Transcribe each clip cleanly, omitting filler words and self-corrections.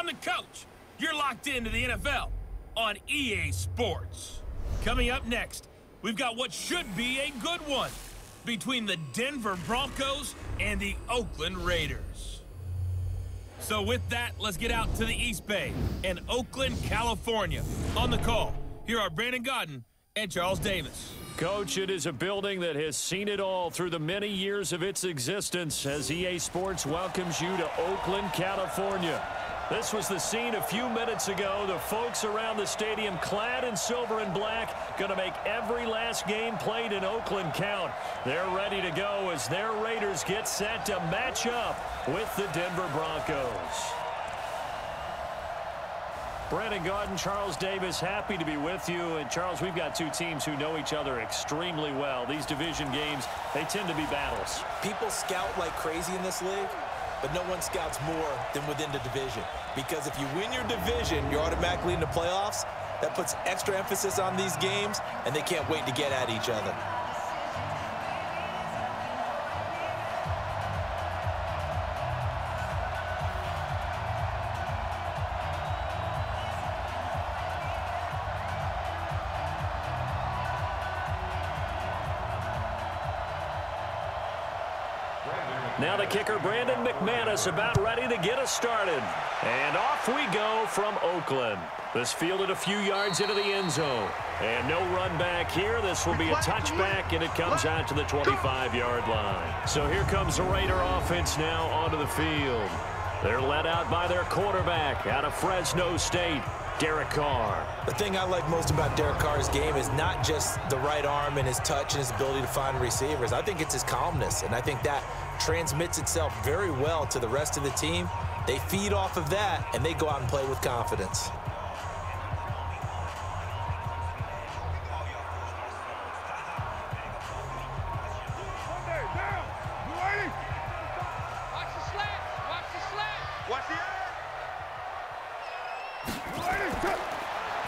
I'm the coach. You're locked into the NFL on EA Sports. Coming up next, we've got what should be a good one between the Denver Broncos and the Oakland Raiders. So with that, let's get out to the East Bay in Oakland, California. On the call, here are Brandon Godden and Charles Davis. Coach, it is a building that has seen it all through the many years of its existence as EA Sports welcomes you to Oakland, California. This was the scene a few minutes ago. The folks around the stadium clad in silver and black going to make every last game played in Oakland count. They're ready to go as their Raiders get set to match up with the Denver Broncos. Brandon Godden, Charles Davis, happy to be with you. And Charles, we've got two teams who know each other extremely well. These division games, they tend to be battles. People scout like crazy in this league, but no one scouts more than within the division. Because if you win your division, you're automatically in the playoffs. That puts extra emphasis on these games, and they can't wait to get at each other. Now the kicker, Brandon McManus, about ready to get us started. And off we go from Oakland. This fielded a few yards into the end zone. And no run back here. This will be a touchback, and it comes out to the 25-yard line. So here comes the Raider offense now onto the field. They're led out by their quarterback out of Fresno State, Derek Carr. The thing I like most about Derek Carr's game is not just the right arm and his touch and his ability to find receivers. I think it's his calmness, and I think that transmits itself very well to the rest of the team. They feed off of that, and they go out and play with confidence.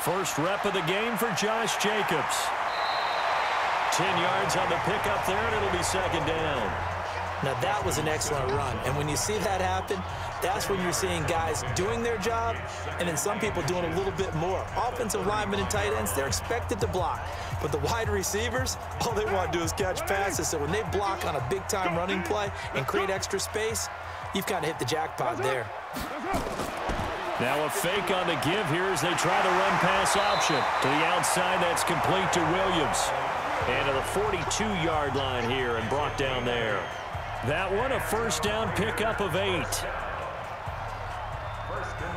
First rep of the game for Josh Jacobs. 10 yards on the pickup there, and it'll be second down. Now, that was an excellent run. And when you see that happen, that's when you're seeing guys doing their job and then some people doing a little bit more. Offensive linemen and tight ends, they're expected to block. But the wide receivers, all they want to do is catch passes. So when they block on a big-time running play and create extra space, you've kind of hit the jackpot there. Now a fake on the give here as they try the run-pass option. To the outside, that's complete to Williams. And to the 42-yard line here and brought down there. That one, a first down pickup of 8. First and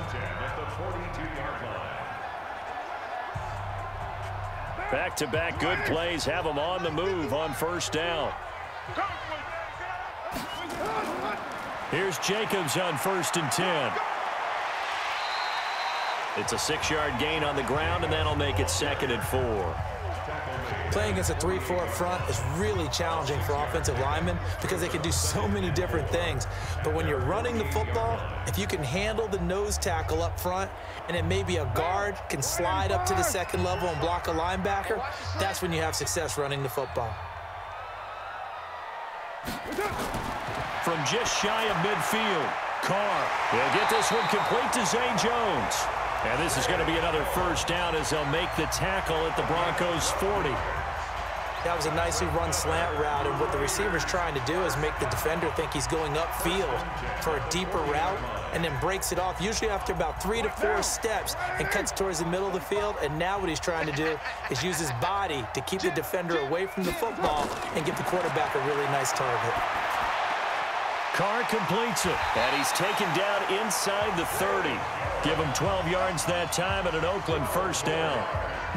10 at the 42-yard line. Back-to-back good plays have them on the move on first down. Here's Jacobs on first and 10. It's a 6-yard gain on the ground, and that'll make it second and 4. Playing against a 3-4 front is really challenging for offensive linemen because they can do so many different things. But when you're running the football, if you can handle the nose tackle up front and then maybe a guard can slide up to the second level and block a linebacker, that's when you have success running the football. From just shy of midfield, Carr will get this one complete to Zay Jones. And this is going to be another first down as they'll make the tackle at the Broncos' 40. That was a nicely run slant route, and what the receiver's trying to do is make the defender think he's going upfield for a deeper route and then breaks it off, usually after about 3 to 4 steps, and cuts towards the middle of the field. And now what he's trying to do is use his body to keep the defender away from the football and give the quarterback a really nice target. Carr completes it, and he's taken down inside the 30. Give him 12 yards that time at an Oakland first down.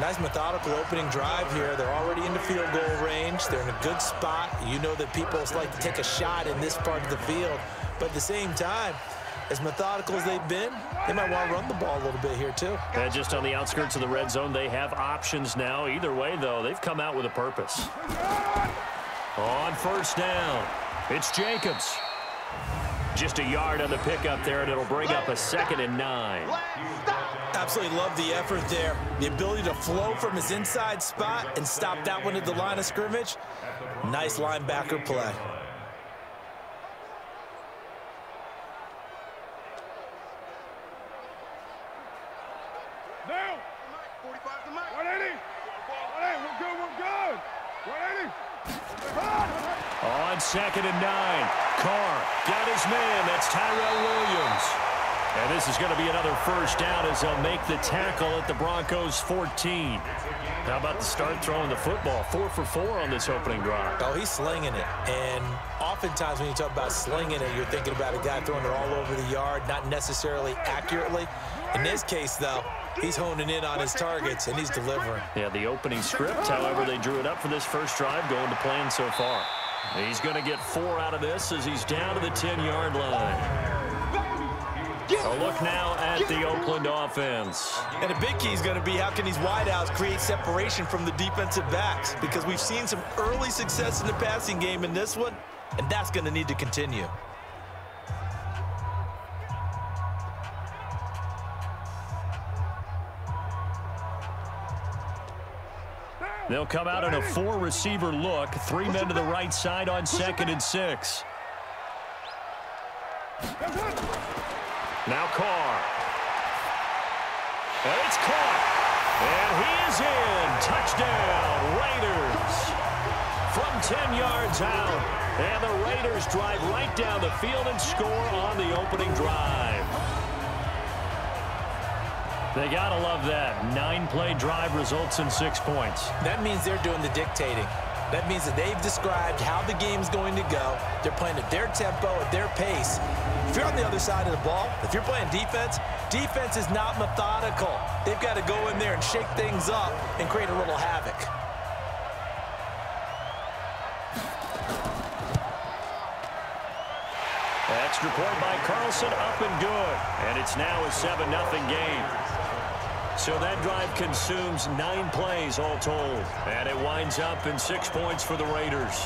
Nice methodical opening drive here. They're already in the field goal range. They're in a good spot. You know that people like to take a shot in this part of the field. But at the same time, as methodical as they've been, they might want to run the ball a little bit here too. And just on the outskirts of the red zone, they have options now. Either way, though, they've come out with a purpose. On first down, it's Jacobs. Just a yard on the pickup there, and it'll bring up a 2nd and 9. Absolutely love the effort there. The ability to flow from his inside spot and stop that one at the line of scrimmage. Nice linebacker play. On 2nd and 9, Carr got his man. That's Tyrell Williams. And this is going to be another first down as they'll make the tackle at the Broncos 14. How about the start throwing the football? 4 for 4 on this opening drive. Oh, he's slinging it. And oftentimes when you talk about slinging it, you're thinking about a guy throwing it all over the yard, not necessarily accurately. In this case, though, he's honing in on his targets, and he's delivering. Yeah, the opening script, however, they drew it up for this first drive, going to plan so far. He's going to get 4 out of this as he's down to the 10-yard line. A look now at the Oakland offense. And a big key is going to be how can these wideouts create separation from the defensive backs, because we've seen some early success in the passing game in this one, and that's going to need to continue. They'll come out in a 4-receiver look. 3 men to the right side on 2nd and 6. Now Carr. And it's caught. And he is in. Touchdown, Raiders. From 10 yards out. And the Raiders drive right down the field and score on the opening drive. They got to love that. 9-play drive results in 6 points. That means they're doing the dictating. That means that they've described how the game's going to go. They're playing at their tempo, at their pace. If you're on the other side of the ball, if you're playing defense, defense is not methodical. They've got to go in there and shake things up and create a little havoc. Extra point by Carlson, up and good. And it's now a 7-0 game. So that drive consumes 9 plays all told. And it winds up in 6 points for the Raiders.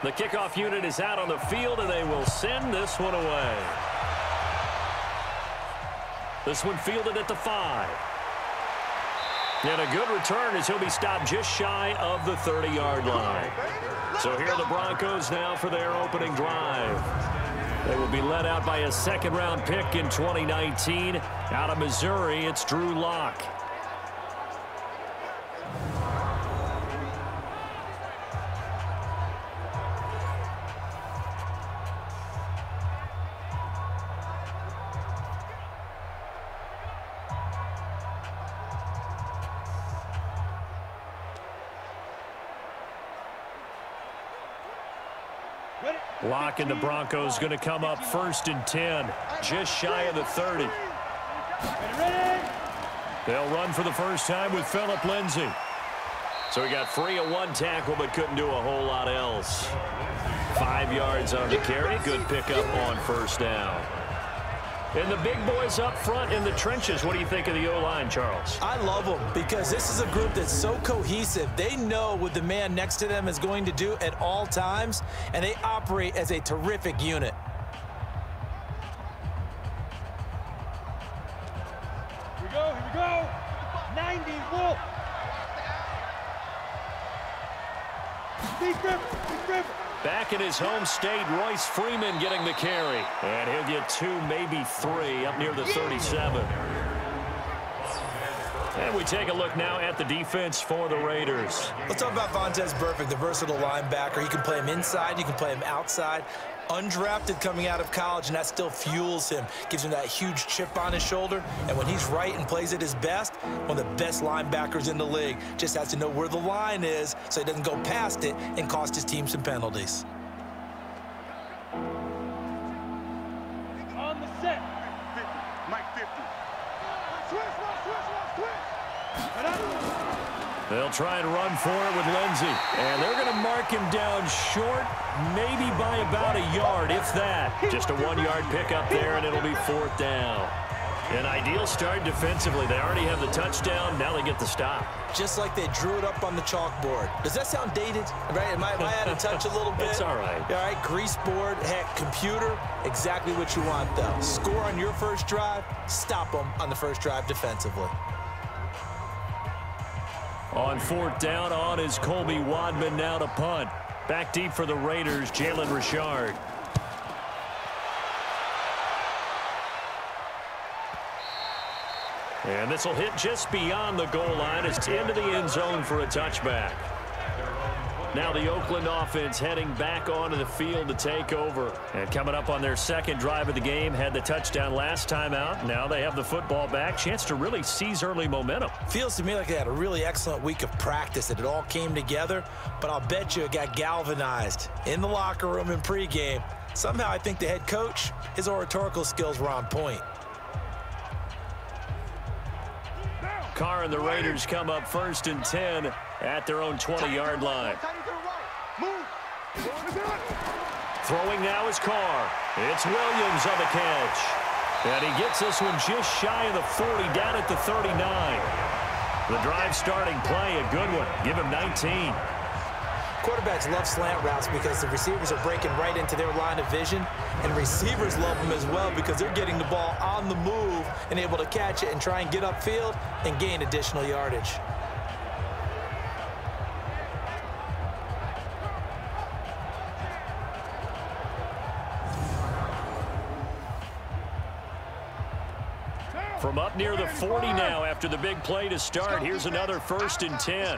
The kickoff unit is out on the field, and they will send this one away. This one fielded at the 5. And a good return as he'll be stopped just shy of the 30-yard line. So here are the Broncos now for their opening drive. They will be led out by a second-round pick in 2019. Out of Missouri, it's Drew Lock. Lock and the Broncos going to come up 1st and 10, just shy of the 30. They'll run for the first time with Phillip Lindsay. So he got free of 1 tackle, but couldn't do a whole lot else. 5 yards on the carry. Good pickup on 1st down. And the big boys up front in the trenches. What do you think of the O-line, Charles? I love them because this is a group that's so cohesive. They know what the man next to them is going to do at all times, and they operate as a terrific unit. Here we go. 90, Wolf. Deep grip. Back in his home state, Royce Freeman getting the carry. And he'll get 2, maybe 3, up near the 37. And we take a look now at the defense for the Raiders. Let's talk about Vontaze Burfict, the versatile linebacker. You can play him inside, you can play him outside. Undrafted coming out of college, and that still fuels him. Gives him that huge chip on his shoulder. And when he's right and plays at his best, one of the best linebackers in the league. Just has to know where the line is so he doesn't go past it and cost his team some penalties. On the set. Mike 50. Switch. They'll try and run for it with Lindsay. And they're going to mark him down short, maybe by about a yard, if that. Just a 1-yard pickup there, and it'll be 4th down. An ideal start defensively. They already have the touchdown. Now they get the stop. Just like they drew it up on the chalkboard. Does that sound dated? Right? Am I out of touch a little bit? It's all right. All right, grease board, heck, computer, exactly what you want, though. Score on your first drive, stop them on the first drive defensively. On 4th down, on is Colby Wadman now to punt. Back deep for the Raiders, Jalen Richard. And this will hit just beyond the goal line. It's into the end zone for a touchback. Now the Oakland offense heading back onto the field to take over. And coming up on their second drive of the game, had the touchdown last time out. Now they have the football back. Chance to really seize early momentum. Feels to me like they had a really excellent week of practice, that it all came together. But I'll bet you it got galvanized in the locker room in pregame. Somehow I think the head coach, his oratorical skills were on point. Carr and the Raiders come up 1st and 10 at their own 20-yard line. Throwing now is Carr. It's Williams on the catch. And he gets this one just shy of the 40, down at the 39. The drive starting play, a good one. Give him 19. Quarterbacks love slant routes because the receivers are breaking right into their line of vision, and receivers love them as well because they're getting the ball on the move and able to catch it and try and get upfield and gain additional yardage. From up near the 40 now after the big play to start, here's another 1st and 10.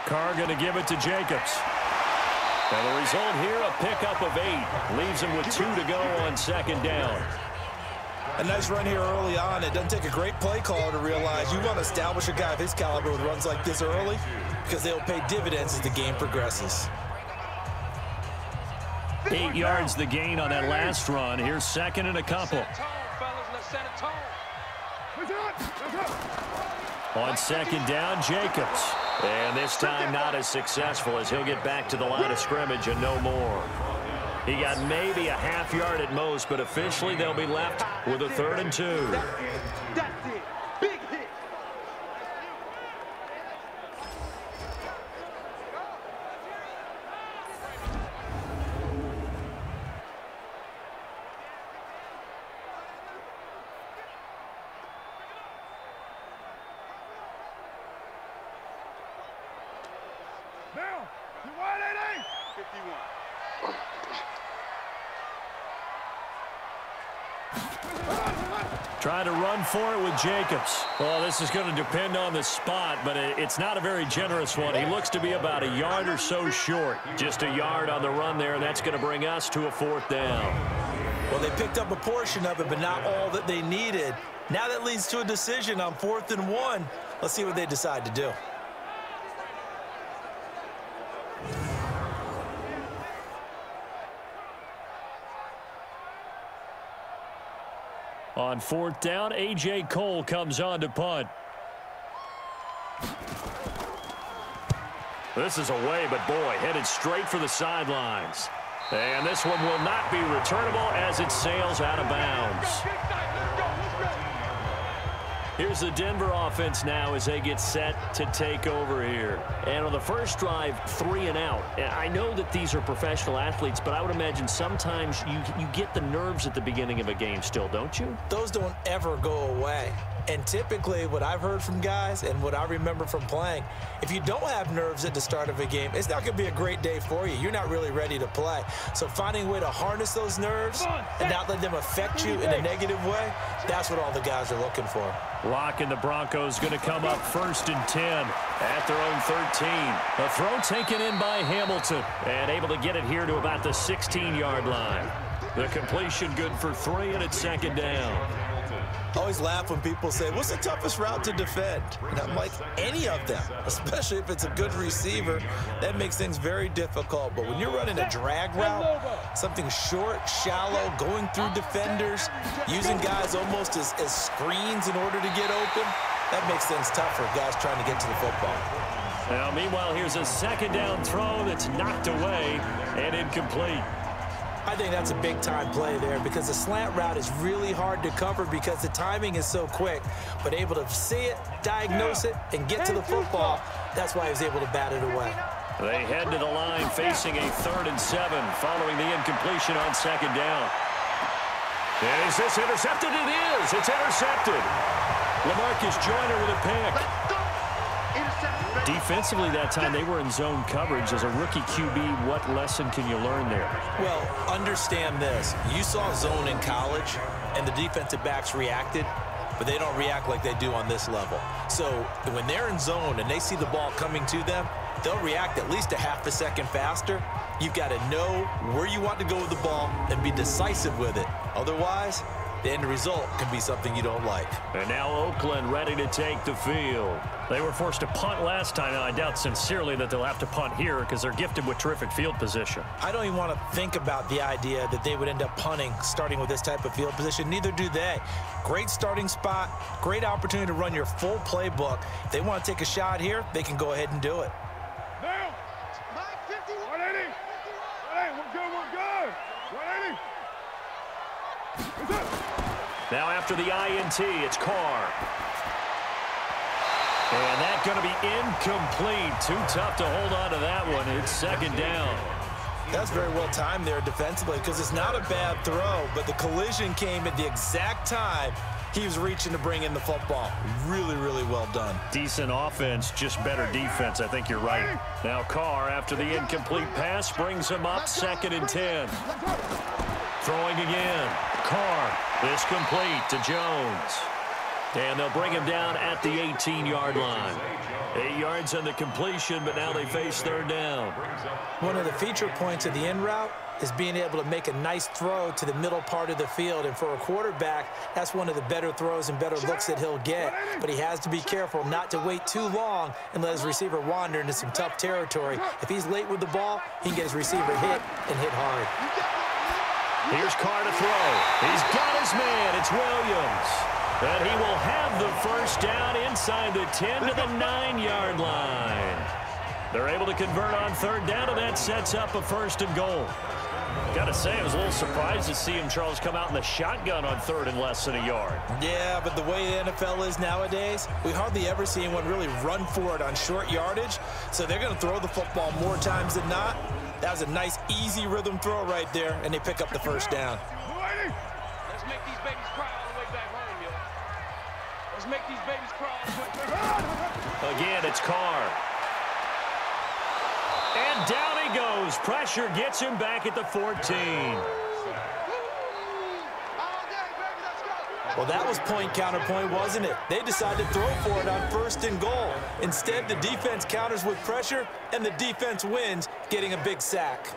Carr going to give it to Jacobs. And the result here, a pickup of 8. Leaves him with 2 to go on 2nd down. A nice run here early on. It doesn't take a great play caller to realize you want to establish a guy of his caliber with runs like this early because they'll pay dividends as the game progresses. 8 yards the gain on that last run. Here's 2nd and a couple. On 2nd down, Jacobs. And this time not as successful as he'll get back to the line of scrimmage and no more. He got maybe a half yard at most, but officially they'll be left with a 3rd and 2. That's it. Big hit. Now, you wide 88. 51. Trying to run for it with Jacobs. Well, this is going to depend on the spot, but it's not a very generous one. He looks to be about a yard or so short. Just a yard on the run there, and that's going to bring us to a 4th down. Well, they picked up a portion of it, but not all that they needed. Now that leads to a decision on 4th and 1. Let's see what they decide to do. On 4th down, A.J. Cole comes on to punt. This is away, but boy, headed straight for the sidelines. And this one will not be returnable as it sails out of bounds. Here's the Denver offense now as they get set to take over here. And on the first drive, 3 and out. I know that these are professional athletes, but I would imagine sometimes you get the nerves at the beginning of a game still, don't you? Those don't ever go away. And typically what I've heard from guys and what I remember from playing, if you don't have nerves at the start of a game, it's not going to be a great day for you. You're not really ready to play. So finding a way to harness those nerves and not let them affect you in a negative way, that's what all the guys are looking for. Lock and the Broncos going to come up 1st and 10 at their own 13. A throw taken in by Hamilton and able to get it here to about the 16-yard line. The completion good for 3, and it's 2nd down. I always laugh when people say, what's the toughest route to defend? And I'm like, any of them, especially if it's a good receiver. That makes things very difficult. But when you're running a drag route, something short, shallow, going through defenders, using guys almost as screens in order to get open, that makes things tough for guys trying to get to the football. Now, meanwhile, here's a 2nd down throw that's knocked away and incomplete. I think that's a big-time play there because the slant route is really hard to cover because the timing is so quick. But able to see it, diagnose it, and get to the football, that's why he was able to bat it away. They head to the line facing a 3rd and 7 following the incompletion on 2nd down. And is this intercepted? It is. It's intercepted. LaMarcus Joyner with a pick. Defensively that time, they were in zone coverage. As a rookie QB, what lesson can you learn there? Well, understand this. You saw zone in college, and the defensive backs reacted, but they don't react like they do on this level. So when they're in zone and they see the ball coming to them, they'll react at least a half a second faster. You've got to know where you want to go with the ball and be decisive with it. Otherwise, the end result can be something you don't like. And now Oakland ready to take the field. They were forced to punt last time. Now, I doubt sincerely that they'll have to punt here because they're gifted with terrific field position. I don't even want to think about the idea that they would end up punting starting with this type of field position. Neither do they. Great starting spot, great opportunity to run your full playbook. If they want to take a shot here, they can go ahead and do it. Now, 180. 180. We're good. 180. Now after the INT, it's Carr. And that's going to be incomplete. Too tough to hold on to that one. It's 2nd down. That's very well timed there defensively because it's not a bad throw, but the collision came at the exact time he was reaching to bring in the football. Really, really well done. Decent offense, just better defense. I think you're right. Now Carr, after the incomplete pass, brings him up 2nd and 10. Throwing again. Carr, this complete to Jones. And they'll bring him down at the 18-yard line. 8 yards on the completion, but now they face 3rd down. One of the feature points of the in route is being able to make a nice throw to the middle part of the field. And for a quarterback, that's one of the better throws and better looks that he'll get. But he has to be careful not to wait too long and let his receiver wander into some tough territory. If he's late with the ball, he can get his receiver hit and hit hard. Here's Carr to throw. He's got his man. It's Williams. And he will have the first down inside the 10 to the 9-yard line. They're able to convert on 3rd down, and that sets up a 1st and goal. Got to say, I was a little surprised to see him, Charles, come out in the shotgun on 3rd and less than a yard. Yeah, but the way the NFL is nowadays, we hardly ever see anyone really run for it on short yardage. So they're going to throw the football more times than not. That was a nice, easy rhythm throw right there, and they pick up the 1st down. Let's make these babies cry all the way back home, yo. Let's make these babies cry all the way back home. Again, it's Carr. And down he goes. Pressure gets him back at the 14. Well, that was point counterpoint, wasn't it? They decided to throw for it on 1st and goal. Instead, the defense counters with pressure, and the defense wins, getting a big sack.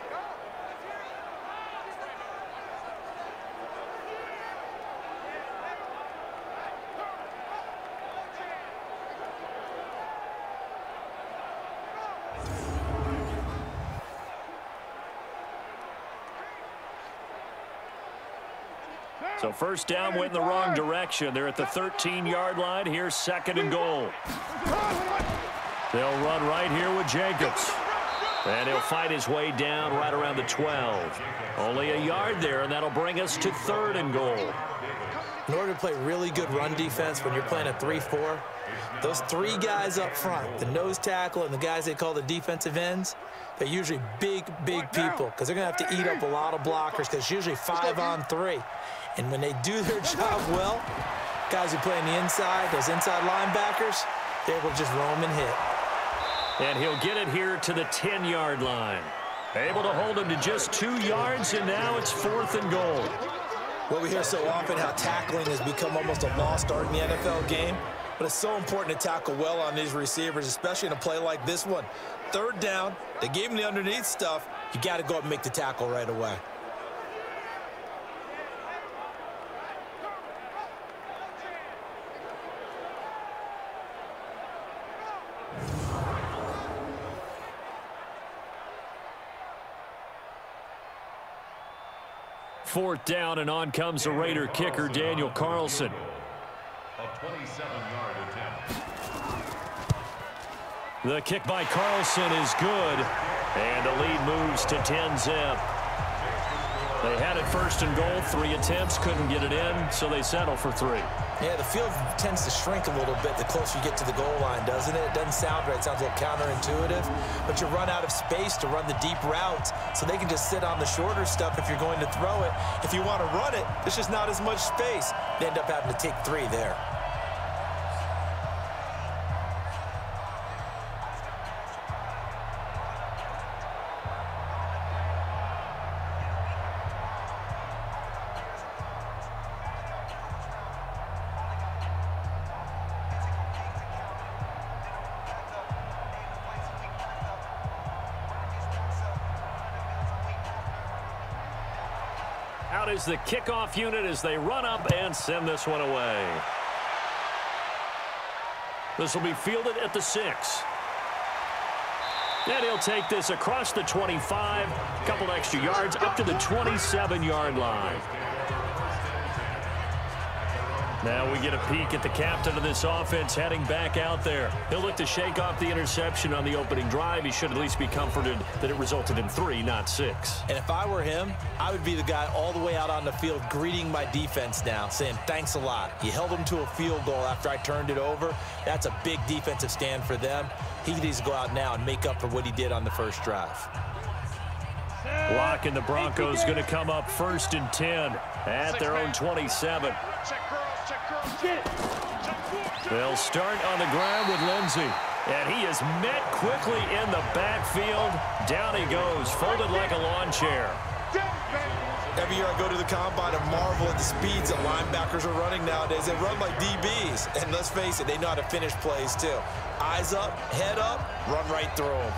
So 1st down went in the wrong direction. They're at the 13-yard line. Here's 2nd and goal. They'll run right here with Jacobs. And he'll fight his way down right around the 12. Only a yard there, and that'll bring us to 3rd and goal. In order to play really good run defense when you're playing a 3-4, those 3 guys up front, the nose tackle and the guys they call the defensive ends, they're usually big people because they're going to have to eat up a lot of blockers because it's usually 5 on 3. And when they do their job well, guys who play on the inside, those inside linebackers, they're able to just roam and hit. And he'll get it here to the 10-yard line. Able to hold him to just 2 yards, and now it's 4th and goal. Well, we hear so often how tackling has become almost a lost art in the NFL game, but it's so important to tackle well on these receivers, especially in a play like this one. 3rd down, they gave him the underneath stuff. You got to go up and make the tackle right away. Fourth down, and on comes the Raider kicker, Daniel Carlson. A 27-yard attempt. The kick by Carlson is good, and the lead moves to 10-zip. They had it first and goal, 3 attempts, couldn't get it in, so they settle for 3. Yeah, the field tends to shrink a little bit the closer you get to the goal line, doesn't it? It doesn't sound right. It sounds a little counterintuitive. But you run out of space to run the deep routes, so they can just sit on the shorter stuff if you're going to throw it. If you want to run it, there's just not as much space. They end up having to take 3 there. Out is the kickoff unit as they run up and send this one away. This will be fielded at the 6. And he'll take this across the 25, a couple extra yards up to the 27-yard line. Now we get a peek at the captain of this offense heading back out there. He'll look to shake off the interception on the opening drive. He should at least be comforted that it resulted in 3, not 6. And if I were him, I would be the guy all the way out on the field greeting my defense now, saying, thanks a lot. You held them to a field goal after I turned it over. That's a big defensive stand for them. He needs to go out now and make up for what he did on the first drive. Lock and the Broncos going to come up 1st and 10 at their own 27. They'll start on the ground with Lindsey. And he is met quickly in the backfield. Down he goes, folded like a lawn chair. Every year I go to the combine and marvel at the speeds that linebackers are running nowadays. They run like DBs. And let's face it, they know how to finish plays too. Eyes up, head up, run right through them.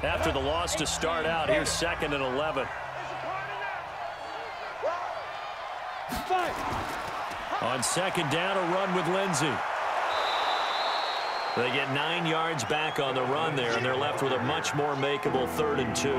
After the loss to start out, here's 2nd and 11. On 2nd down, a run with Lindsey. They get 9 yards back on the run there, and they're left with a much more makeable 3rd and 2.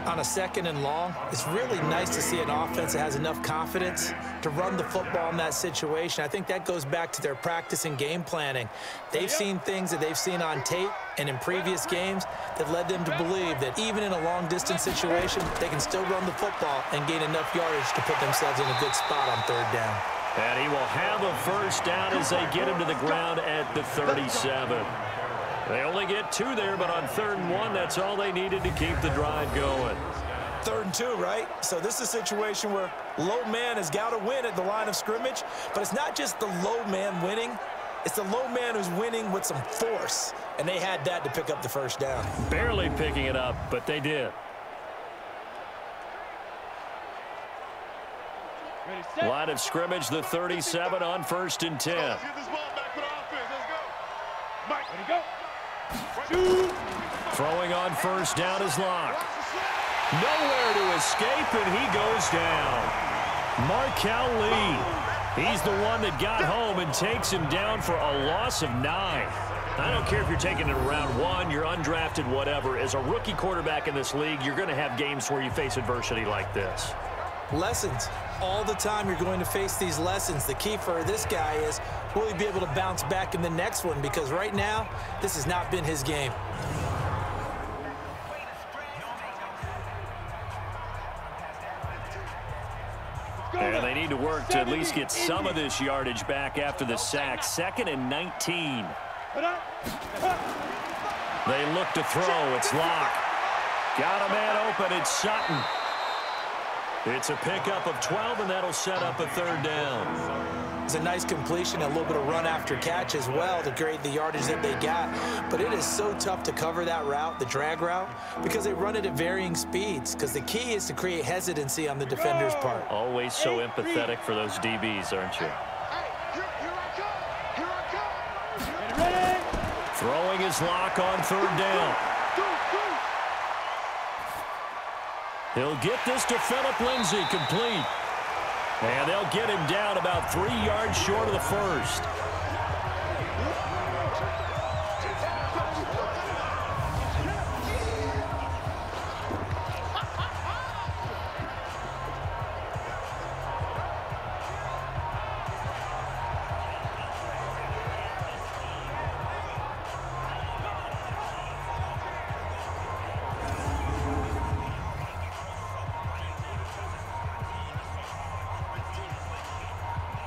On a 2nd and long, it's really nice to see an offense that has enough confidence to run the football in that situation. I think that goes back to their practice and game planning. They've seen things that they've seen on tape and in previous games that led them to believe that even in a long-distance situation, they can still run the football and gain enough yardage to put themselves in a good spot on 3rd down. And he will have a 1st down as they get him to the ground at the 37. They only get 2 there, but on 3rd and 1, that's all they needed to keep the drive going. 3rd and 2, right? So this is a situation where low man has got to win at the line of scrimmage, but it's not just the low man winning. It's the low man who's winning with some force, and they had that to pick up the 1st down. Barely picking it up, but they did. Line of scrimmage, the 37 on 1st and 10. Let's get this ball back for the offense. Let's go. Mike, ready, go. Throwing on 1st down is Locke. Nowhere to escape, and he goes down. Markel Lee. He's the one that got home and takes him down for a loss of 9. I don't care if you're taking it in round 1, you're undrafted, whatever. As a rookie quarterback in this league, you're going to have games where you face adversity like this. Lessons. All the time you're going to face these lessons. The key for this guy is, will he be able to bounce back in the next one? Because right now, this has not been his game. And they need to work to at least get some of this yardage back after the sack. 2nd and 19. They look to throw. It's Locke. Got a man open. It's Sutton. It's a pickup of 12, and that'll set up a 3rd down. It's a nice completion, a little bit of run after catch as well to create the yardage that they got. But it is so tough to cover that route, the drag route, because they run it at varying speeds. Because the key is to create hesitancy on the defender's part. Always so empathetic for those DBs, aren't you? Throwing his Lock on 3rd down. He'll get this to Phillip Lindsay, complete. And they'll get him down about 3 yards short of the 1st.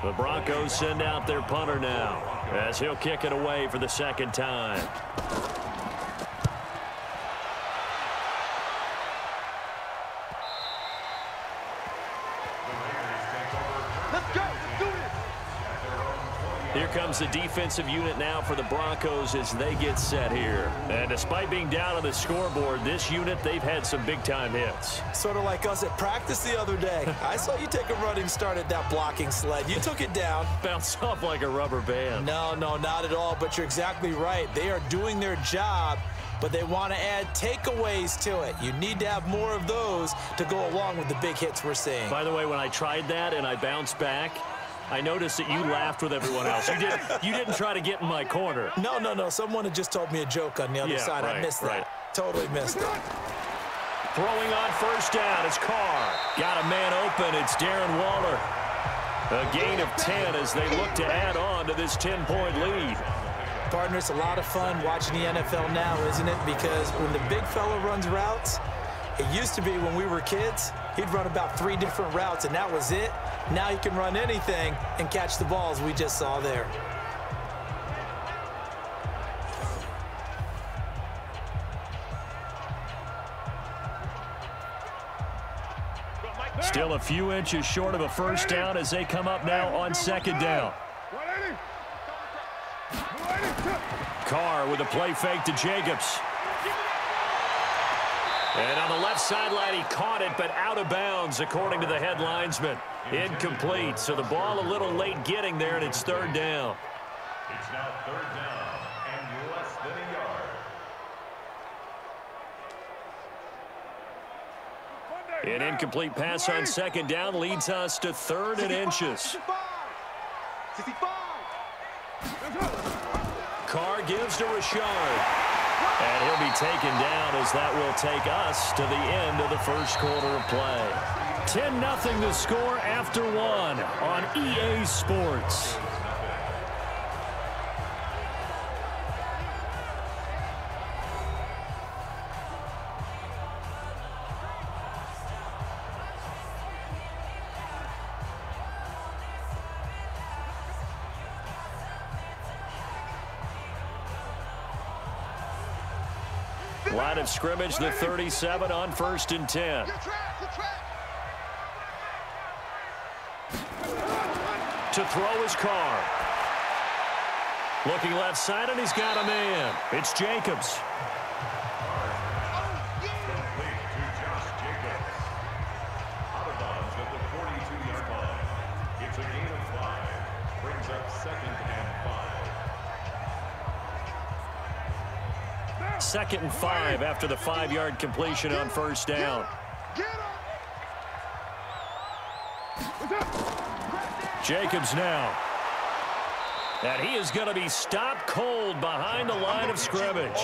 The Broncos send out their punter now as he'll kick it away for the second time. Here comes the defensive unit now for the Broncos as they get set here. And despite being down on the scoreboard, this unit, they've had some big-time hits. Sort of like us at practice the other day. I saw you take a running start at that blocking sled. You took it down. Bounced off like a rubber band. No, not at all, but you're exactly right. They are doing their job, but they want to add takeaways to it. You need to have more of those to go along with the big hits we're seeing. By the way, when I tried that and I bounced back, I noticed that you laughed with everyone else. You didn't try to get in my corner. No. Someone had just told me a joke on the other side. Right, I missed that. Right. Totally missed it. Throwing on first down is Carr. Got a man open. It's Darren Waller. A gain of 10 as they look to add on to this 10-point lead. Partner, it's a lot of fun watching the NFL now, isn't it? Because when the big fella runs routes, it used to be when we were kids, he'd run about 3 different routes, and that was it. Now he can run anything and catch the balls we just saw there. Still a few inches short of a first down as they come up now on second down. Carr with a play fake to Jacobs. And on the left sideline, he caught it, but out of bounds, according to the head linesman. Incomplete, so the ball a little late getting there, and it's third down. It's now third down and less than a yard. An incomplete pass on second down leads us to third and inches. Carr gives to Richard. And he'll be taken down as that will take us to the end of the first quarter of play. 10-0 the score after 1 on EA Sports. Line of scrimmage, the 37 on 1st and 10. To throw is Carr. Looking left side, and he's got a man. It's Jacobs. Complete to Josh Jacobs. Out of bounds at the 42-yard line. It's a gain of 5. Brings up 2nd and 5. 2nd and 5 after the 5-yard completion on first down. Jacobs now. And he is going to be stopped cold behind the line of scrimmage.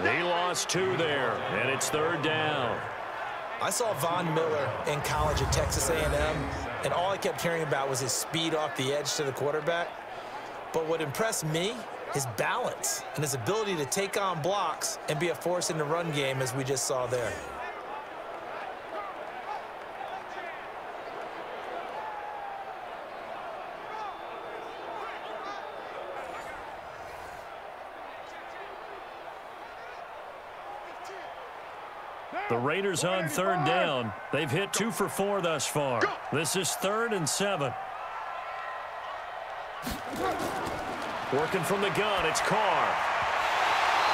He lost 2 there, and it's third down. I saw Von Miller in college at Texas A&M, and all I kept hearing about was his speed off the edge to the quarterback. But what impressed me, his balance and his ability to take on blocks and be a force in the run game, as we just saw there. The Raiders on third down. They've hit 2 for 4 thus far. This is 3rd and 7. Working from the gun, it's Carr.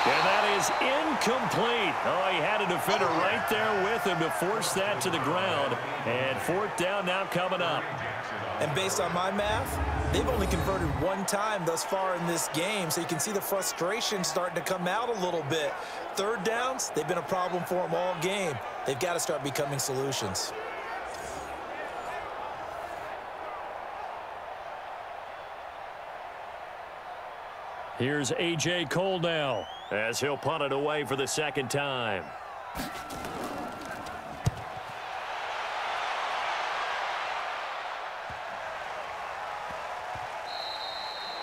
And that is incomplete. Oh, he had a defender right there with him to force that to the ground. And 4th down now coming up. And based on my math, they've only converted 1 time thus far in this game, so you can see the frustration starting to come out a little bit. 3rd downs, they've been a problem for them all game. They've got to start becoming solutions. Here's A.J. Cole now as he'll punt it away for the 2nd time.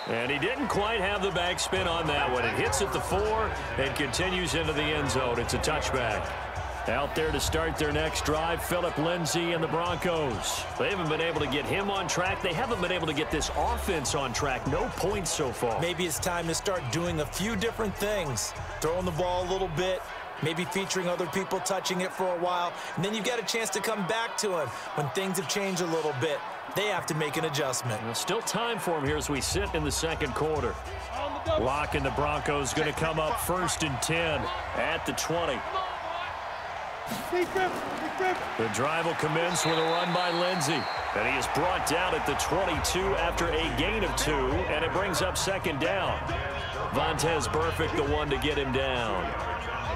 And he didn't quite have the backspin on that one. It hits at the 4 and continues into the end zone. It's a touchback. Out there to start their next drive, Phillip Lindsay and the Broncos. They haven't been able to get him on track. They haven't been able to get this offense on track. No points so far. Maybe it's time to start doing a few different things. Throwing the ball a little bit, maybe featuring other people touching it for a while, and then you've got a chance to come back to him when things have changed a little bit. They have to make an adjustment. Well, still time for him here as we sit in the second quarter. Locke and the Broncos going to come up 1st and 10 at the 20. The drive will commence with a run by Lindsay. And he is brought down at the 22 after a gain of 2, and it brings up 2nd down. Vontaze Burfict, the one to get him down.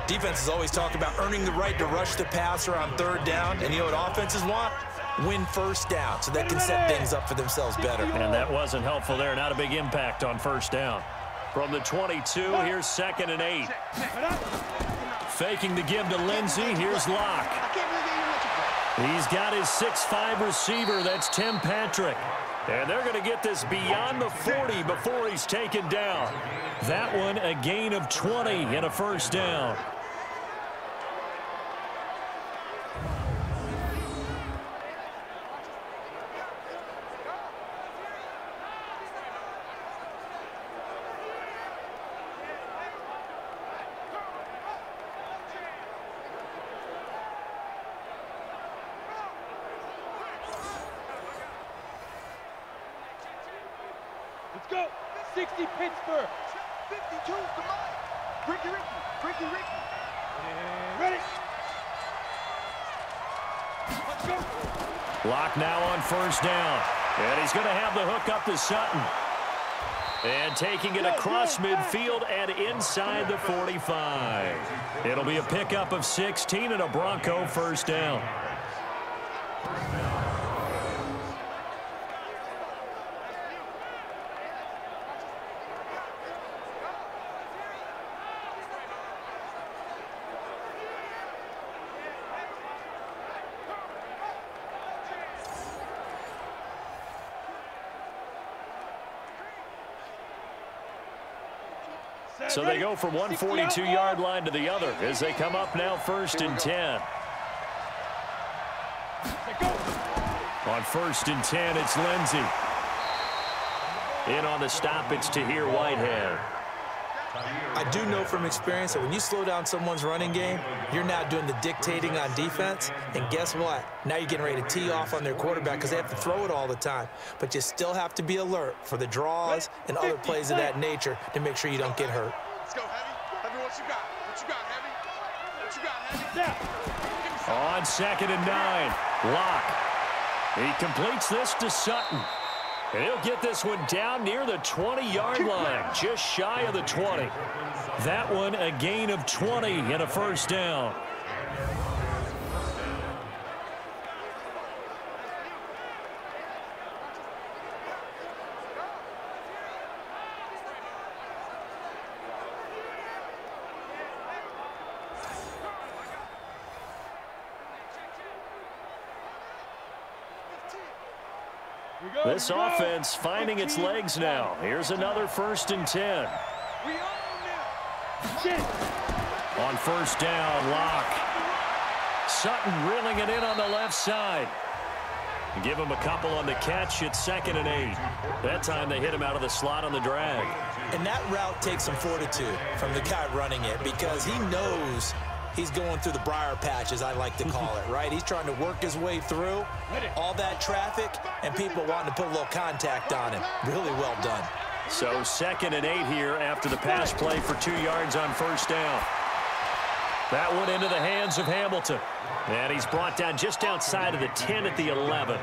Defenses always talk about earning the right to rush the passer on 3rd down, and you know what offenses want? Win 1st down so they can set things up for themselves better. And that wasn't helpful there. Not a big impact on 1st down. From the 22, here's 2nd and 8. Faking the give to Lindsay. Here's Locke. He's got his 6'5 receiver. That's Tim Patrick. And they're going to get this beyond the 40 before he's taken down. That one a gain of 20 and a 1st down. Let's go. 60 Pittsburgh. 52, come on. Ricky. Ready. Let's go. Locke now on 1st down. And he's going to have the hook up to Sutton. And taking it across midfield and inside the 45. It'll be a pickup of 16 and a Bronco 1st down. So they go from one 42-yard line to the other as they come up now 1st and 10. On 1st and 10, it's Lindsay. In on the stop, it's Tahir Whitehead. I do know from experience that when you slow down someone's running game, you're now doing the dictating on defense. And guess what? Now you're getting ready to tee off on their quarterback because they have to throw it all the time. But you still have to be alert for the draws and other plays of that nature to make sure you don't get hurt. Let's go, Heavy. Heavy, what you got? What you got, Heavy? What you got, Heavy? On 2nd and 9, Locke. He completes this to Sutton. And he'll get this one down near the 20-yard line, just shy of the 20. That one a gain of 20 and a 1st down. This offense finding its legs now. Here's another 1st and 10. On 1st down, Locke. Sutton reeling it in on the left side. Give him a couple on the catch. It's 2nd and 8. That time they hit him out of the slot on the drag. And that route takes some fortitude from the guy running it because he knows he's going through the briar patch, as I like to call it, right? He's trying to work his way through all that traffic and people wanting to put a little contact on him. Really well done. So 2nd and 8 here after the pass play for 2 yards on 1st down. That one into the hands of Hamilton. And he's brought down just outside of the 10 at the 11.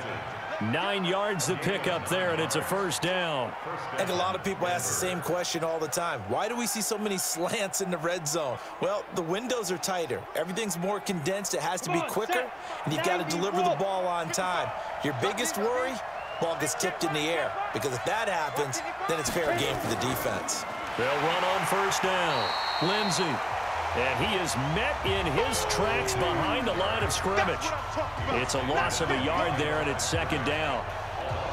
9 yards to pick up there, and it's a 1st down. And a lot of people ask the same question all the time. Why do we see so many slants in the red zone? Well, the windows are tighter. Everything's more condensed. It has to be quicker, and you've got to deliver the ball on time. Your biggest worry? Ball gets tipped in the air, because if that happens, then it's fair game for the defense. They'll run on 1st down. Lindsay. And he is met in his tracks behind the line of scrimmage. It's a loss of a yard there, and it's 2nd down.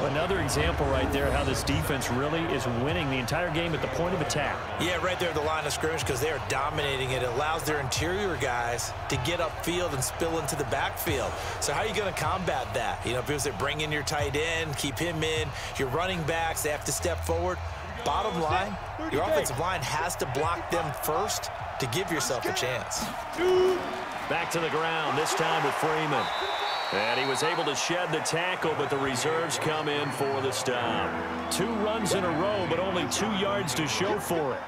Another example right there how this defense really is winning the entire game at the point of attack. Yeah, right there at the line of scrimmage because they are dominating it. It allows their interior guys to get upfield and spill into the backfield. So how are you going to combat that? You know, because they bring in your tight end, keep him in. Your running backs, they have to step forward. Bottom line, your offensive line has to block them first to give yourself a chance. Back to the ground, this time with Freeman. And he was able to shed the tackle, but the reserves come in for the stop. 2 runs in a row, but only 2 yards to show for it.